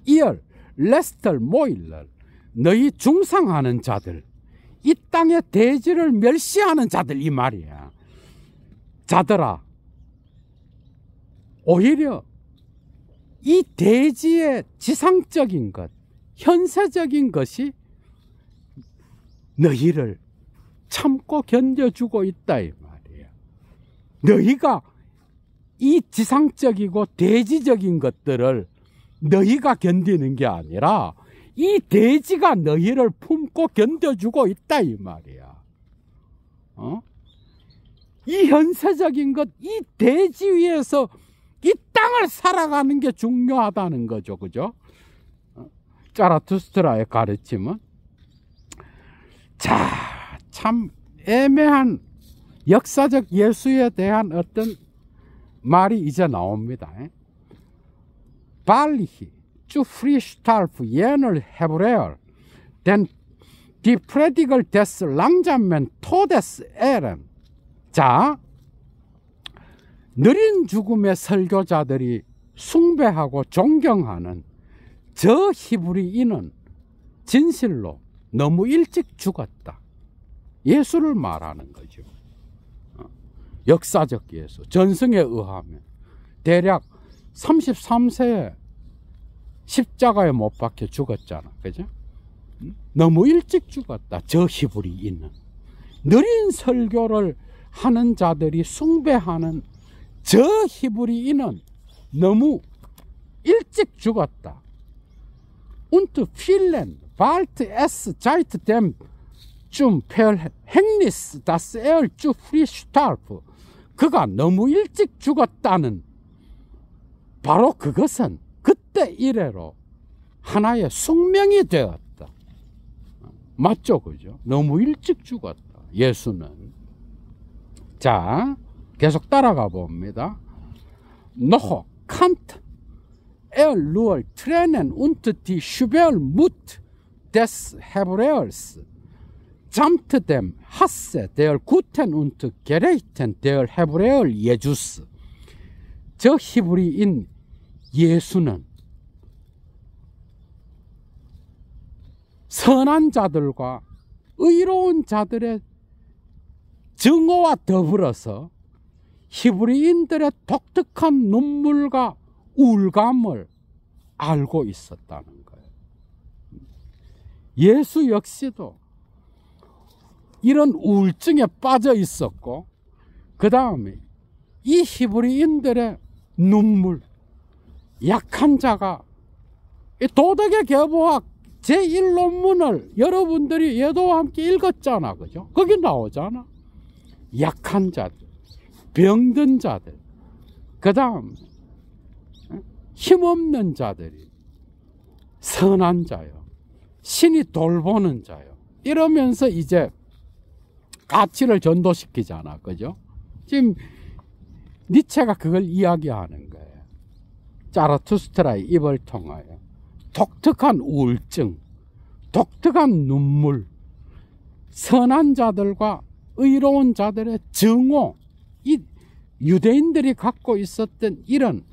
Speaker 1: 이얼 레스털 모일러, 너희 중상하는 자들, 이 땅의 대지를 멸시하는 자들 이 말이야. 자들아, 오히려 이 대지의 지상적인 것, 현세적인 것이 너희를 참고 견뎌주고 있다 이 말이에요. 너희가 이 지상적이고 대지적인 것들을 너희가 견디는 게 아니라 이 대지가 너희를 품고 견뎌주고 있다 이 말이야. 이 현세적인 것, 이 대지 위에서 이 땅을 살아가는 게 중요하다는 거죠, 그죠? 자라투스트라의 가르침은. 자, 참 애매한 역사적 예수에 대한 어떤 말이 이제 나옵니다. 발리히 zu Freestarf jener Hebräer, denn die Prediger des langsamen Todesehren. 자, 느린 죽음의 설교자들이 숭배하고 존경하는 저 히브리인은 진실로 너무 일찍 죽었다. 예수를 말하는 거죠. 역사적 예수. 전승에 의하면 대략 33세에 십자가에 못 박혀 죽었잖아. 그죠? 너무 일찍 죽었다. 저 히브리인은. 느린 설교를 하는 자들이 숭배하는 저 히브리인은 너무 일찍 죽었다. Und vielen bald es Zeit dem zum Verhängnis, dass zu früh starb. 그가 너무 일찍 죽었다는 바로 그것은 그때 이래로 하나의 숙명이 되었다. 맞죠, 그죠? 너무 일찍 죽었다. 예수는. 자, 계속 따라가 봅니다. Noch Kant nur Tränen und die Schwermut des Hebräers samt dem Hasse der Guten und Gerechten der Hebräer Jesus. 저 히브리인 예수는 선한 자들과 의로운 자들의 증오와 더불어서 히브리인들의 독특한 눈물과 우울감을 알고 있었다는 거예요. 예수 역시도 이런 우울증에 빠져 있었고, 그 다음에 이 히브리인들의 눈물, 약한 자가 도덕의 계보학 제1논문을 여러분들이 예도와 함께 읽었잖아, 그죠? 거기 나오잖아. 약한 자들, 병든 자들, 그 다음 힘없는 자들이 선한 자요, 신이 돌보는 자요, 이러면서 이제 가치를 전도시키잖아, 그죠? 지금 니체가 그걸 이야기하는 거예요. 자라투스트라의 입을 통하여 독특한 우울증, 독특한 눈물, 선한 자들과 의로운 자들의 증오, 이 유대인들이 갖고 있었던 이런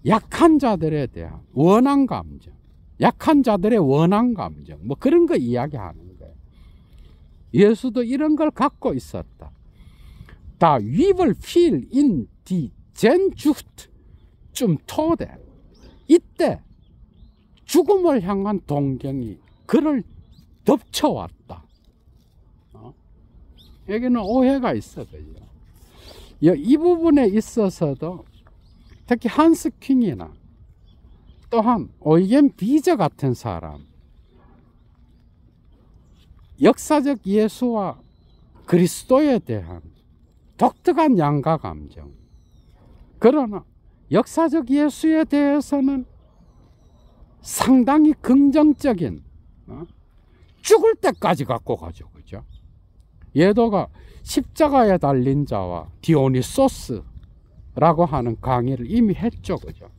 Speaker 1: 약한 자들에 대한 원한 감정, 약한 자들의 원한 감정, 뭐 그런 거 이야기하는 거예요. 예수도 이런 걸 갖고 있었다. Da we will feel in die Sehnsucht zum Tode. 이때 죽음을 향한 동경이 그를 덮쳐왔다. 여기는 오해가 있어. 이 부분에 있어서도 특히 한스 킹이나 또한 오이겐 비저 같은 사람, 역사적 예수와 그리스도에 대한 독특한 양가 감정, 그러나 역사적 예수에 대해서는 상당히 긍정적인, 죽을 때까지 갖고 가죠. 그죠? 예도가 십자가에 달린 자와 디오니소스라고 하는 강의를 이미 했죠. 그죠?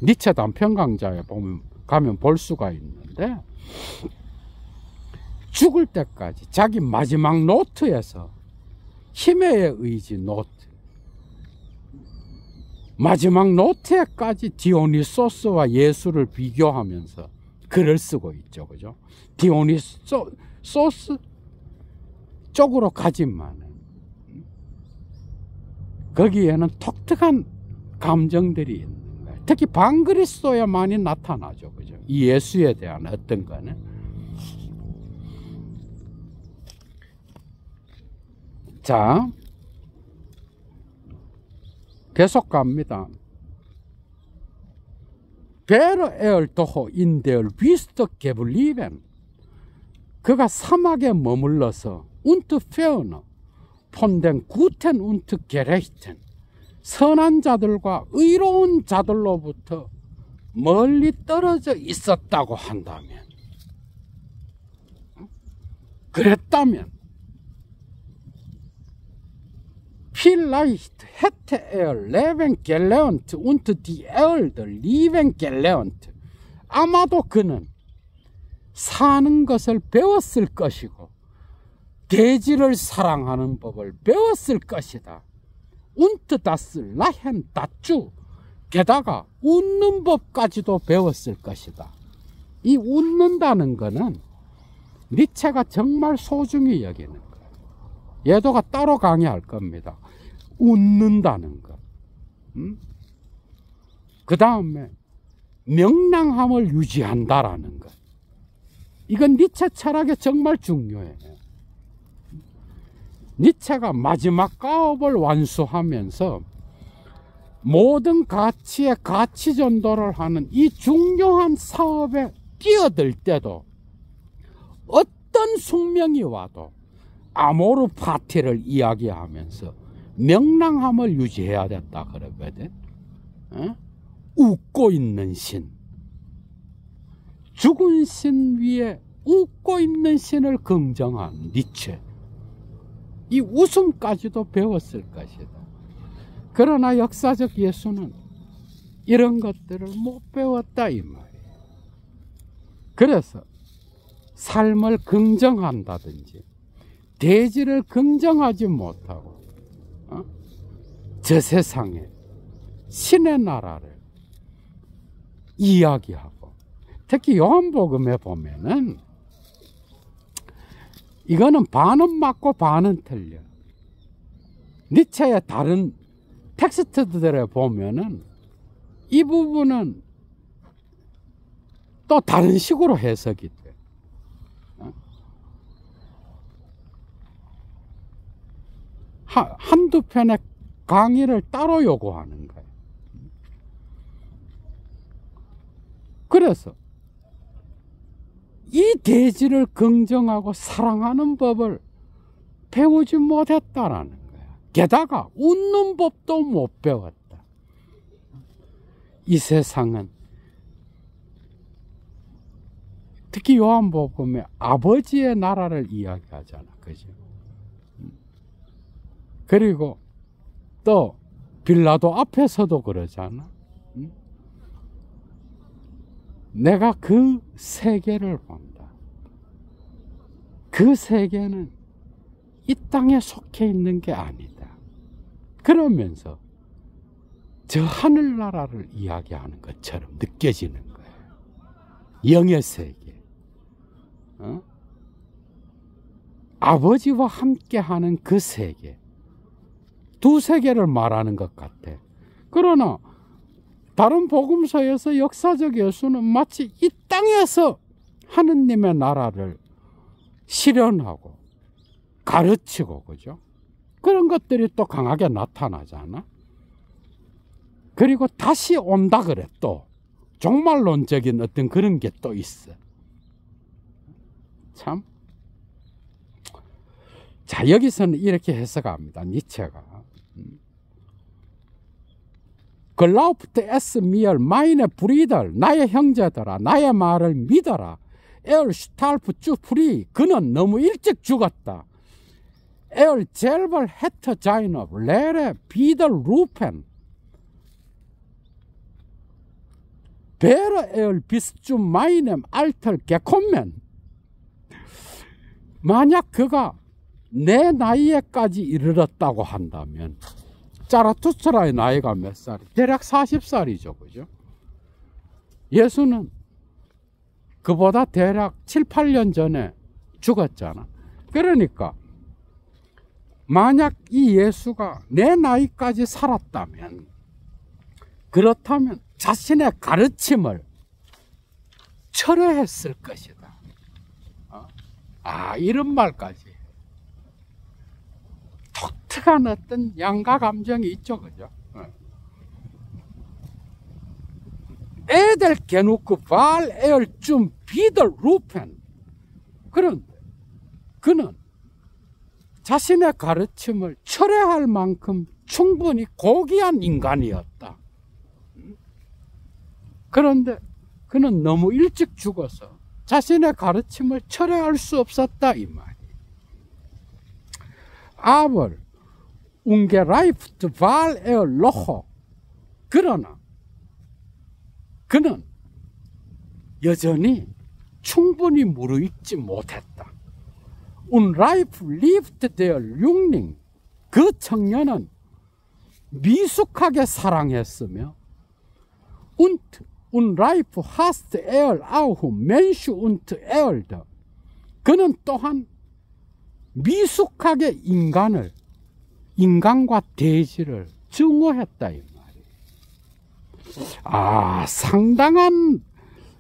Speaker 1: 니체 단편 강좌에 가면 볼 수가 있는데, 죽을 때까지 자기 마지막 노트에서 힘의 의지 노트, 마지막 노트에까지 디오니소스와 예수를 비교하면서 글을 쓰고 있죠. 그죠? 디오니소스 쪽으로 가지만은 거기에는 독특한 감정들이 있는 거예요. 특히 반그리스도에 많이 나타나죠. 그죠? 이 예수에 대한 어떤 거는. 자, 계속 갑니다. Wäre er doch in der Wüste geblieben, 그가 사막에 머물러서 und ferner von den Guten und Gerechten, 선한 자들과 의로운 자들로부터 멀리 떨어져 있었다고 한다면, 그랬다면 Vielleicht hätte Leben gelernt und die Erde lieben gelernt. 아마도 그는 사는 것을 배웠을 것이고 대지를 사랑하는 법을 배웠을 것이다. Und das Lachen dazu. 게다가 웃는 법까지도 배웠을 것이다. 이 웃는다는 것은 니체가 정말 소중히 여기는 거예요. 예도가 따로 강의할 겁니다. 웃는다는 것. 그 다음에 명랑함을 유지한다라는 것. 이건 니체 철학에 정말 중요해요. 니체가 마지막 가업을 완수하면서 모든 가치의 가치 전도를 하는 이 중요한 사업에 뛰어들 때도 어떤 숙명이 와도 아모르 파티를 이야기하면서 명랑함을 유지해야 된다 그러거든. 웃고 있는 신, 죽은 신 위에 웃고 있는 신을 긍정한 니체, 이 웃음까지도 배웠을 것이다. 그러나 역사적 예수는 이런 것들을 못 배웠다 이 말이에요. 그래서 삶을 긍정한다든지 대지를 긍정하지 못하고 저 세상에 신의 나라를 이야기하고, 특히 요한복음에 보면은 이거는 반은 맞고 반은 틀려. 니체의 다른 텍스트들에 보면은 이 부분은 또 다른 식으로 해석이 돼. 한두 편의 강의를 따로 요구하는 거예요. 그래서 이 대지를 긍정하고 사랑하는 법을 배우지 못했다라는 거야. 게다가 웃는 법도 못 배웠다. 이 세상은 특히 요한복음에 아버지의 나라를 이야기하잖아. 그죠? 그리고 또 빌라도 앞에서도 그러잖아. 응? 내가 그 세계를 본다. 그 세계는 이 땅에 속해 있는 게 아니다. 그러면서 저 하늘나라를 이야기하는 것처럼 느껴지는 거예요. 영의 세계. 아버지와 함께하는 그 세계. 두 세계를 말하는 것 같아. 그러나 다른 복음서에서 역사적 예수는 마치 이 땅에서 하느님의 나라를 실현하고 가르치고, 그죠? 그런 것들이 또 강하게 나타나잖아. 그리고 다시 온다 그래. 또 종말론적인 어떤 그런 게 또 있어. 참. 자, 여기서는 이렇게 해석합니다. 니체가. 글라우프트 에스 미얼 마이네 브리들, 나의 형제들아, 나의 말을 믿어라. 에얼 슈탈프 쭈 프리, 그는 너무 일찍 죽었다. 에얼 젤벌 헤터 자이너 레레 비들 루펜 베르 에얼 비스쭈 마이넴 알털 개콘맨. 만약 그가 내 나이에까지 이르렀다고 한다면, 자라투스트라의 나이가 몇 살이? 대략 40살이죠. 그죠? 예수는 그보다 대략 7, 8년 전에 죽었잖아. 그러니까 만약 이 예수가 내 나이까지 살았다면, 그렇다면 자신의 가르침을 철회했을 것이다. 이런 말까지. 독특한 어떤 양가 감정이 있죠. 그죠? 애들 개놓고 발 에얼 좀 비들 루펜. 그런데 그는 자신의 가르침을 철회할 만큼 충분히 고귀한 인간이었다. 그런데 그는 너무 일찍 죽어서 자신의 가르침을 철회할 수 없었다, 이 말이. 아벌 웅게라이프트 발 에어 로호. 그러나 그는 여전히 충분히 무르익지 못했다. 운라이프 리프트 데어 융링. 그 청년은 미숙하게 사랑했으며, 운트 운라이프 하스트 에얼 아우후 멘슈 운트 에얼더. 그는 또한 미숙하게 인간과 대지를 증오했다, 이 말이에요. 상당한.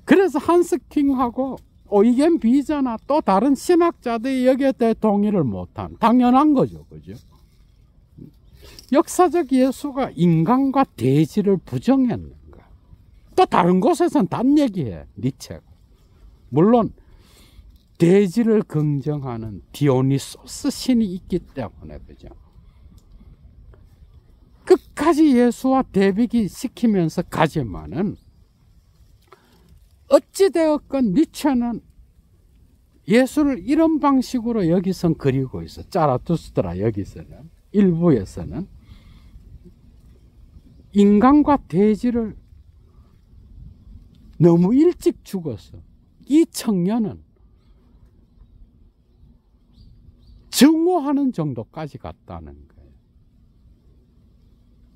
Speaker 1: 그래서 한스킹하고 오이겐 비저나 또 다른 신학자들이 여기에 대해 동의를 못한, 당연한 거죠. 그죠? 역사적 예수가 인간과 대지를 부정했는가? 또 다른 곳에서는 딴 얘기해, 니체가. 물론 대지를 긍정하는 디오니소스 신이 있기 때문에, 그죠? 끝까지 예수와 대비기 시키면서 가지만은, 어찌되었건 니체는 예수를 이런 방식으로 여기선 그리고 있어. 자라투스트라 여기서는, 일부에서는 인간과 대지를 너무 일찍 죽어서 이 청년은 증오하는 정도까지 갔다는 거예요.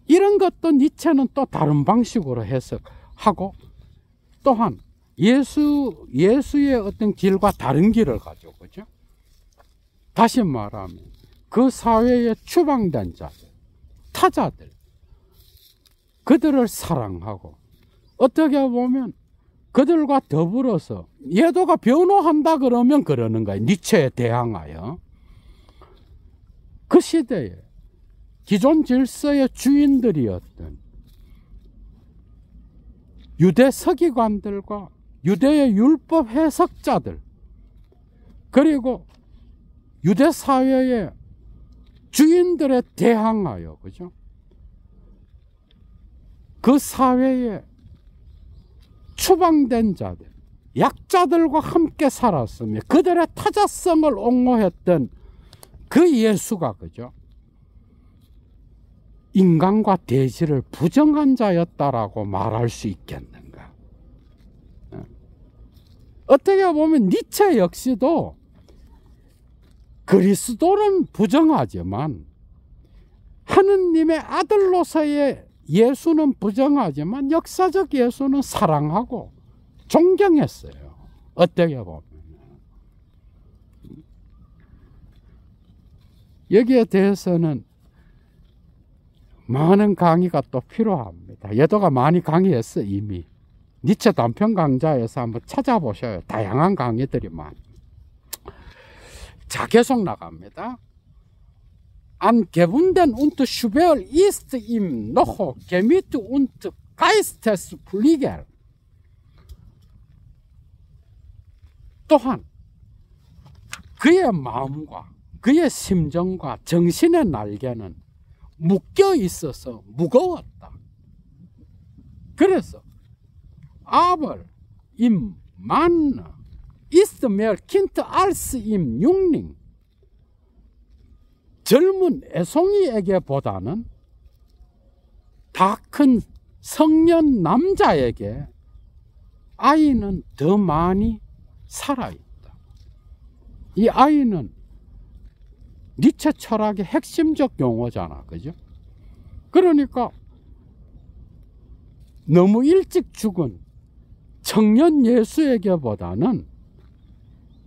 Speaker 1: 이런 것도 니체는 또 다른 방식으로 해석하고, 또한 예수의 어떤 길과 다른 길을 가죠. 그죠? 다시 말하면 그 사회에 추방된 자들, 타자들, 그들을 사랑하고, 어떻게 보면 그들과 더불어서 예도가 변호한다 그러면 그러는 거예요. 니체에 대항하여. 그 시대에 기존 질서의 주인들이었던 유대 서기관들과 유대의 율법 해석자들, 그리고 유대 사회의 주인들에 대항하여, 그죠? 그 사회에 추방된 자들, 약자들과 함께 살았으며 그들의 타자성을 옹호했던 그 예수가, 그죠? 인간과 대지를 부정한 자였다라고 말할 수 있겠는가? 어떻게 보면 니체 역시도 그리스도는 부정하지만 하느님의 아들로서의 예수는 부정하지만 역사적 예수는 사랑하고 존경했어요. 어떻게 보면. 여기에 대해서는 많은 강의가 또 필요합니다. 여도가 많이 강의했어 이미. 니체 단편 강좌에서 한번 찾아보셔요. 다양한 강의들이 많이. 자, 계속 나갑니다. An gebunden und schwer ist ihm noch Gemüt und Geistesflügel. 또한 그의 마음과 그의 심정과 정신의 날개는 묶여 있어서 무거웠다. 그래서 Aber im Mann ist mehr Kind als im Jüngling. 젊은 애송이에게 보다는 다 큰 성년 남자에게 아이는 더 많이 살아있다. 이 아이는 니체 철학의 핵심적 용어잖아. 그죠? 그러니까 너무 일찍 죽은 청년 예수에게 보다는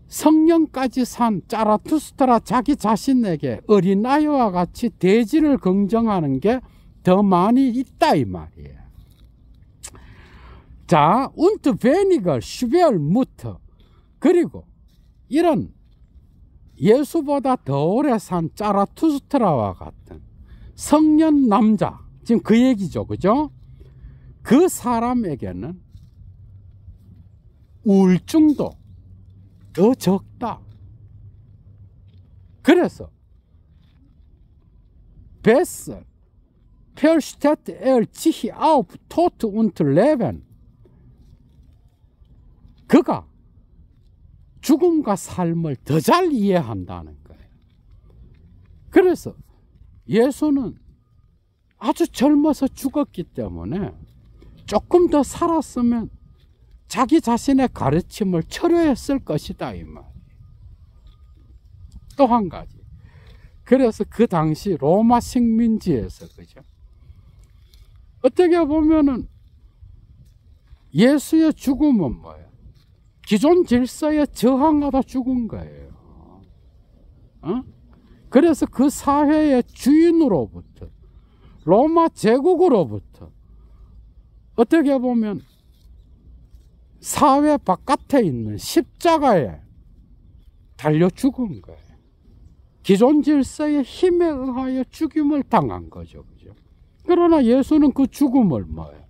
Speaker 1: 성령까지 산 자라투스트라 자기 자신에게 어린아이와 같이 대지를 긍정하는 게 더 많이 있다 이 말이에요. 자, und weniger schwermut. 그리고 이런 예수보다 더 오래 산 자라투스트라와 같은 성년 남자, 지금 그 얘기죠. 그죠? 그 사람에게는 우울증도 더 적다. 그래서 besser versteht sich auf Tod und Leben. 그가 죽음과 삶을 더 잘 이해한다는 거예요. 그래서 예수는 아주 젊어서 죽었기 때문에 조금 더 살았으면 자기 자신의 가르침을 철회했을 것이다 이 말. 또 한 가지. 그래서 그 당시 로마 식민지에서 그죠? 어떻게 보면은 예수의 죽음은 뭐예요? 기존 질서에 저항하다 죽은 거예요. 그래서 그 사회의 주인으로부터 로마 제국으로부터 어떻게 보면 사회 바깥에 있는 십자가에 달려 죽은 거예요. 기존 질서의 힘에 의하여 죽임을 당한 거죠. 그죠? 그러나 예수는 그 죽음을 뭐예요?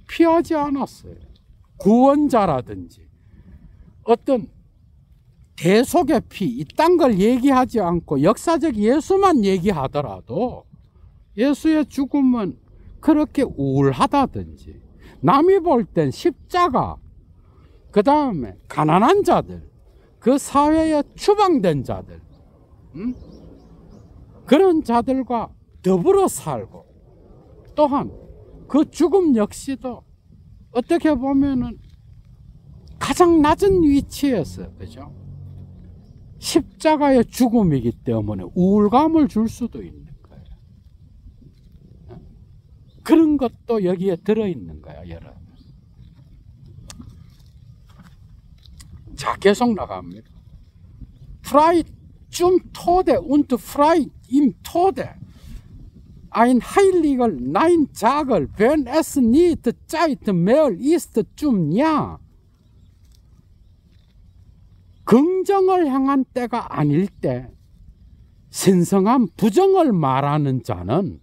Speaker 1: 피하지 않았어요. 구원자라든지 어떤 대속의 피, 이딴 걸 얘기하지 않고 역사적 예수만 얘기하더라도 예수의 죽음은 그렇게 우울하다든지 남이 볼 땐 십자가, 그 다음에 가난한 자들, 그 사회에 추방된 자들, 그런 자들과 더불어 살고 또한 그 죽음 역시도 어떻게 보면은 가장 낮은 위치에서, 그죠? 십자가의 죽음이기 때문에 우울감을 줄 수도 있는 거예요. 그런 것도 여기에 들어있는 거야, 여러분. 자, 계속 나갑니다. Frei zum Tode und frei im Tode. Ein Heiliger Nein Jager, wenn es nicht Zeit mehr ist zum Ja. 긍정을 향한 때가 아닐 때 신성한 부정을 말하는 자는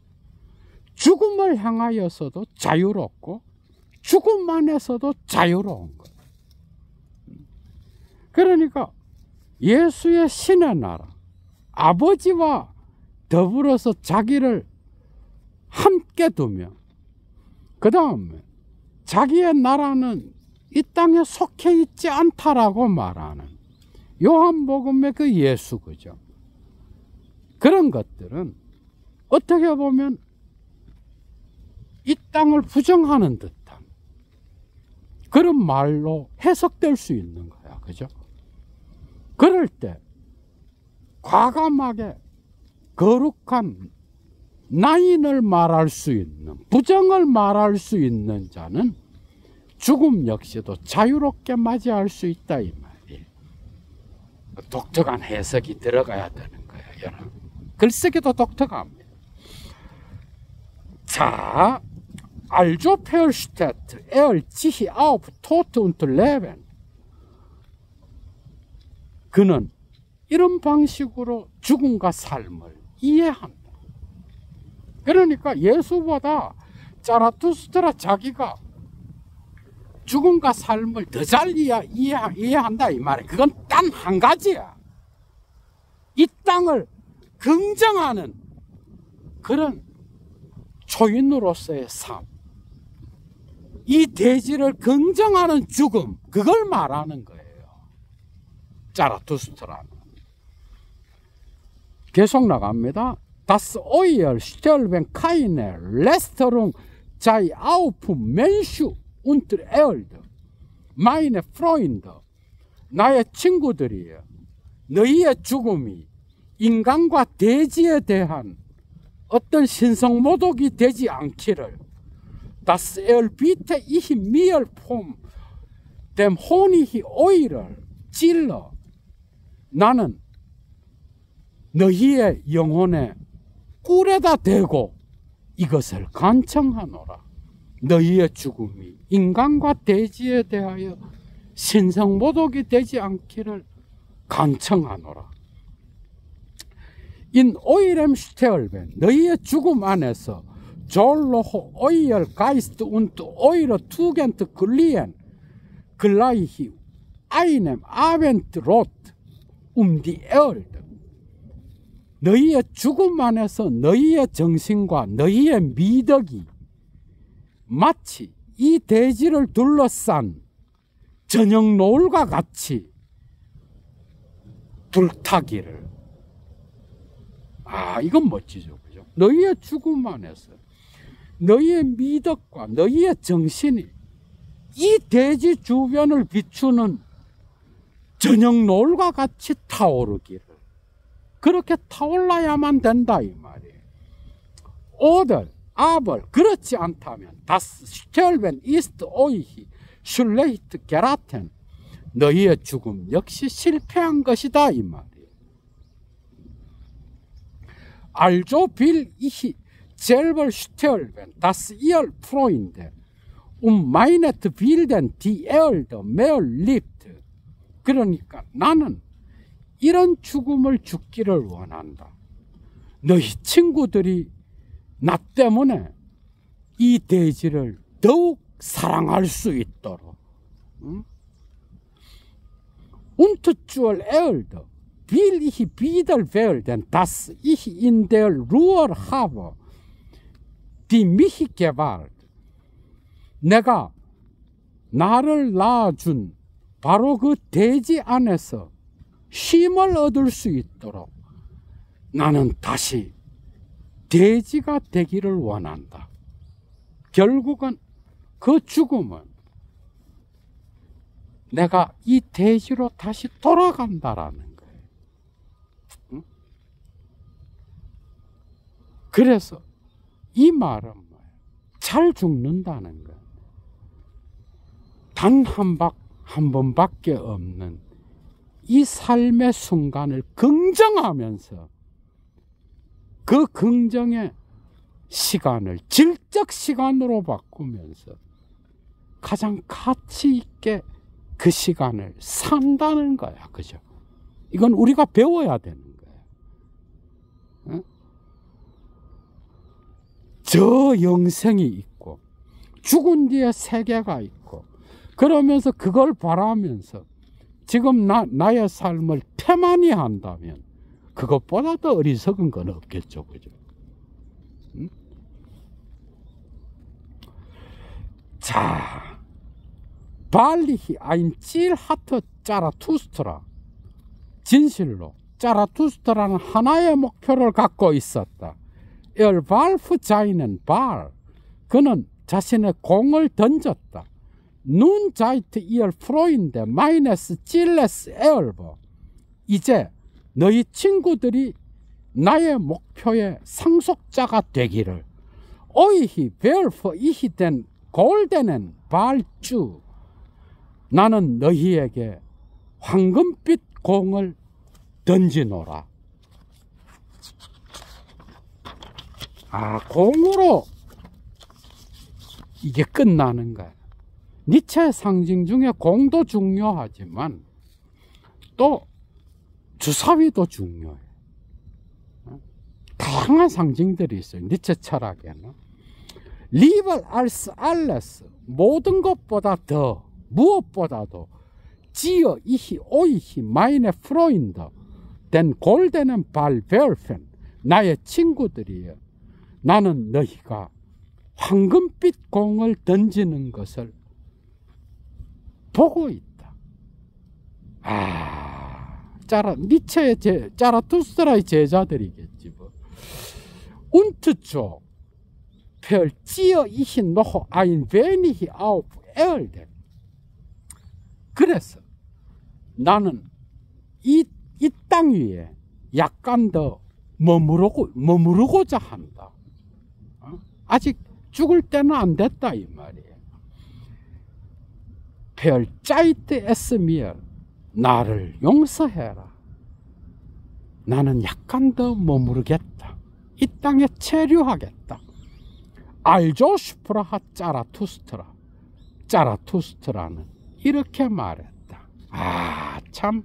Speaker 1: 죽음을 향하여서도 자유롭고 죽음 안에서도 자유로운 거예요. 그러니까 예수의 신의 나라, 아버지와 더불어서 자기를 함께 두며 그 다음에 자기의 나라는 이 땅에 속해 있지 않다라고 말하는 요한복음의 그 예수, 그죠? 그런 것들은 어떻게 보면 이 땅을 부정하는 듯한 그런 말로 해석될 수 있는 거야. 그죠? 그럴 때 과감하게 거룩한 나인을 말할 수 있는, 부정을 말할 수 있는 자는 죽음 역시도 자유롭게 맞이할 수 있다 이 말이에요. 독특한 해석이 들어가야 되는 거예요, 여러분. 글쓰기도 독특합니다. 자, 알조 페얼슈테트 에얼 지히 아우프 토트 운트 레벤. 그는 이런 방식으로 죽음과 삶을 이해한다. 그러니까 예수보다 자라투스트라 자기가 죽음과 삶을 더 잘 이해한다 이 말이에요. 그건 단 한 가지야. 이 땅을 긍정하는 그런 초인으로서의 삶, 이 대지를 긍정하는 죽음, 그걸 말하는 거예요. 자라투스트라는. 계속 나갑니다. Das Euer sterben keine Lästerung sei auf Mensch und Erde. Meine Freunde, 나의 친구들이여, 너희의 죽음이 인간과 대지에 대한 어떤 신성모독이 되지 않기를. Das Erbitte ich mir vom dem Honig Eurer Zille. 나는 너희의 영혼에 꿀에다 대고 이것을 간청하노라. 너희의 죽음이 인간과 대지에 대하여 신성모독이 되지 않기를 간청하노라. In eurem Sterben, 너희의 죽음 안에서 졸로호 euer Geist und eure Tugend glühen gleich einem Abendrot die Erde. 너희의 죽음 안에서 너희의 정신과 너희의 미덕이 마치 이 대지를 둘러싼 저녁 노을과 같이 불타기를. 이건 멋지죠. 그죠? 너희의 죽음 안에서 너희의 미덕과 너희의 정신이 이 대지 주변을 비추는 저녁 노을과 같이 타오르기를. 그렇게 타올라야만 된다 이 말이에요. 오들, 아벌, 그렇지 않다면 Das Sterben ist euch schlecht geraten. 너희의 죽음 역시 실패한 것이다 이 말이에요. Also will ich selber sterben, dass ihr Freunde meinetwillen die Erde mehr liebt. 그러니까 나는 이런 죽음을 죽기를 원한다. 너희 친구들이 나 때문에 이 대지를 더욱 사랑할 수 있도록. Und zur Erde will ich wieder werden, dass ich in der Ruhe habe, die mich gewährt. 내가 나를 낳아준 바로 그 대지 안에서 쉼을 얻을 수 있도록 나는 다시 대지가 되기를 원한다. 결국은 그 죽음은 내가 이 대지로 다시 돌아간다라는 거예요. 응? 그래서 이 말은 뭐예요? 잘 죽는다는 거예요. 단 한 번밖에 없는 이 삶의 순간을 긍정하면서 그 긍정의 시간을 질적 시간으로 바꾸면서 가장 가치 있게 그 시간을 산다는 거야. 그죠? 이건 우리가 배워야 되는 거예요. 응? 저 영생이 있고 죽은 뒤에 세계가 있고 그러면서 그걸 바라면서 지금 나의 삶을 태만히 한다면 그것보다 더 어리석은 건 없겠죠. 그죠? 응? 자, 발리히 ein Ziel hatte 자라투스트라. 진실로 자라투스트라는 하나의 목표를 갖고 있었다. Er warf seinen Ball. 그는 자신의 공을 던졌다. 눈 자이트 이얼 프로인데 마이너스 찔레스 에얼버. 이제 너희 친구들이 나의 목표의 상속자가 되기를. 오이히 베얼퍼 이히된 골덴엔 발주. 나는 너희에게 황금빛 공을 던지노라. 공으로 이게 끝나는 거야. 니체의 상징 중에 공도 중요하지만 또 주사위도 중요해. 다양한 상징들이 있어요. 니체 철학에는. 리벌 알스 알레스, 모든 것보다 더, 무엇보다도 지어 이히 오이히 마이네 프로인더 된 골덴은 발베얼펜, 나의 친구들이여. 나는 너희가 황금빛 공을 던지는 것을 보고 있다. 니체의 자라투스트라의 제자들이겠지 뭐. 운트조 펼지어 이히 노호 아인 베니히 아우프 에얼덴. 그래서 나는 이 땅 위에 약간 더 머무르고자 한다. 아직 죽을 때는 안 됐다 이 말이에요. 펠짜이트 에스미얼, 나를 용서해라. 나는 약간 더 머무르겠다. 이 땅에 체류하겠다. 알조 슈프라하 짜라투스트라. 짜라투스트라는 이렇게 말했다. 참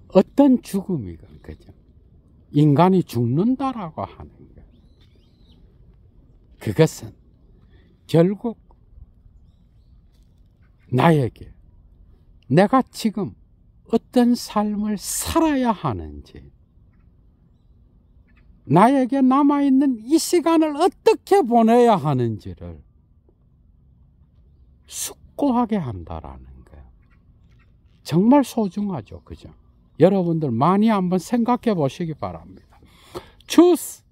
Speaker 1: 어떤 죽음이건 그죠? 인간이 죽는다라고 하는 것. 그것은 결국 나에게 내가 지금 어떤 삶을 살아야 하는지, 나에게 남아있는 이 시간을 어떻게 보내야 하는지를 숙고하게 한다라는 거예요. 정말 소중하죠. 그죠? 여러분들 많이 한번 생각해 보시기 바랍니다. Choose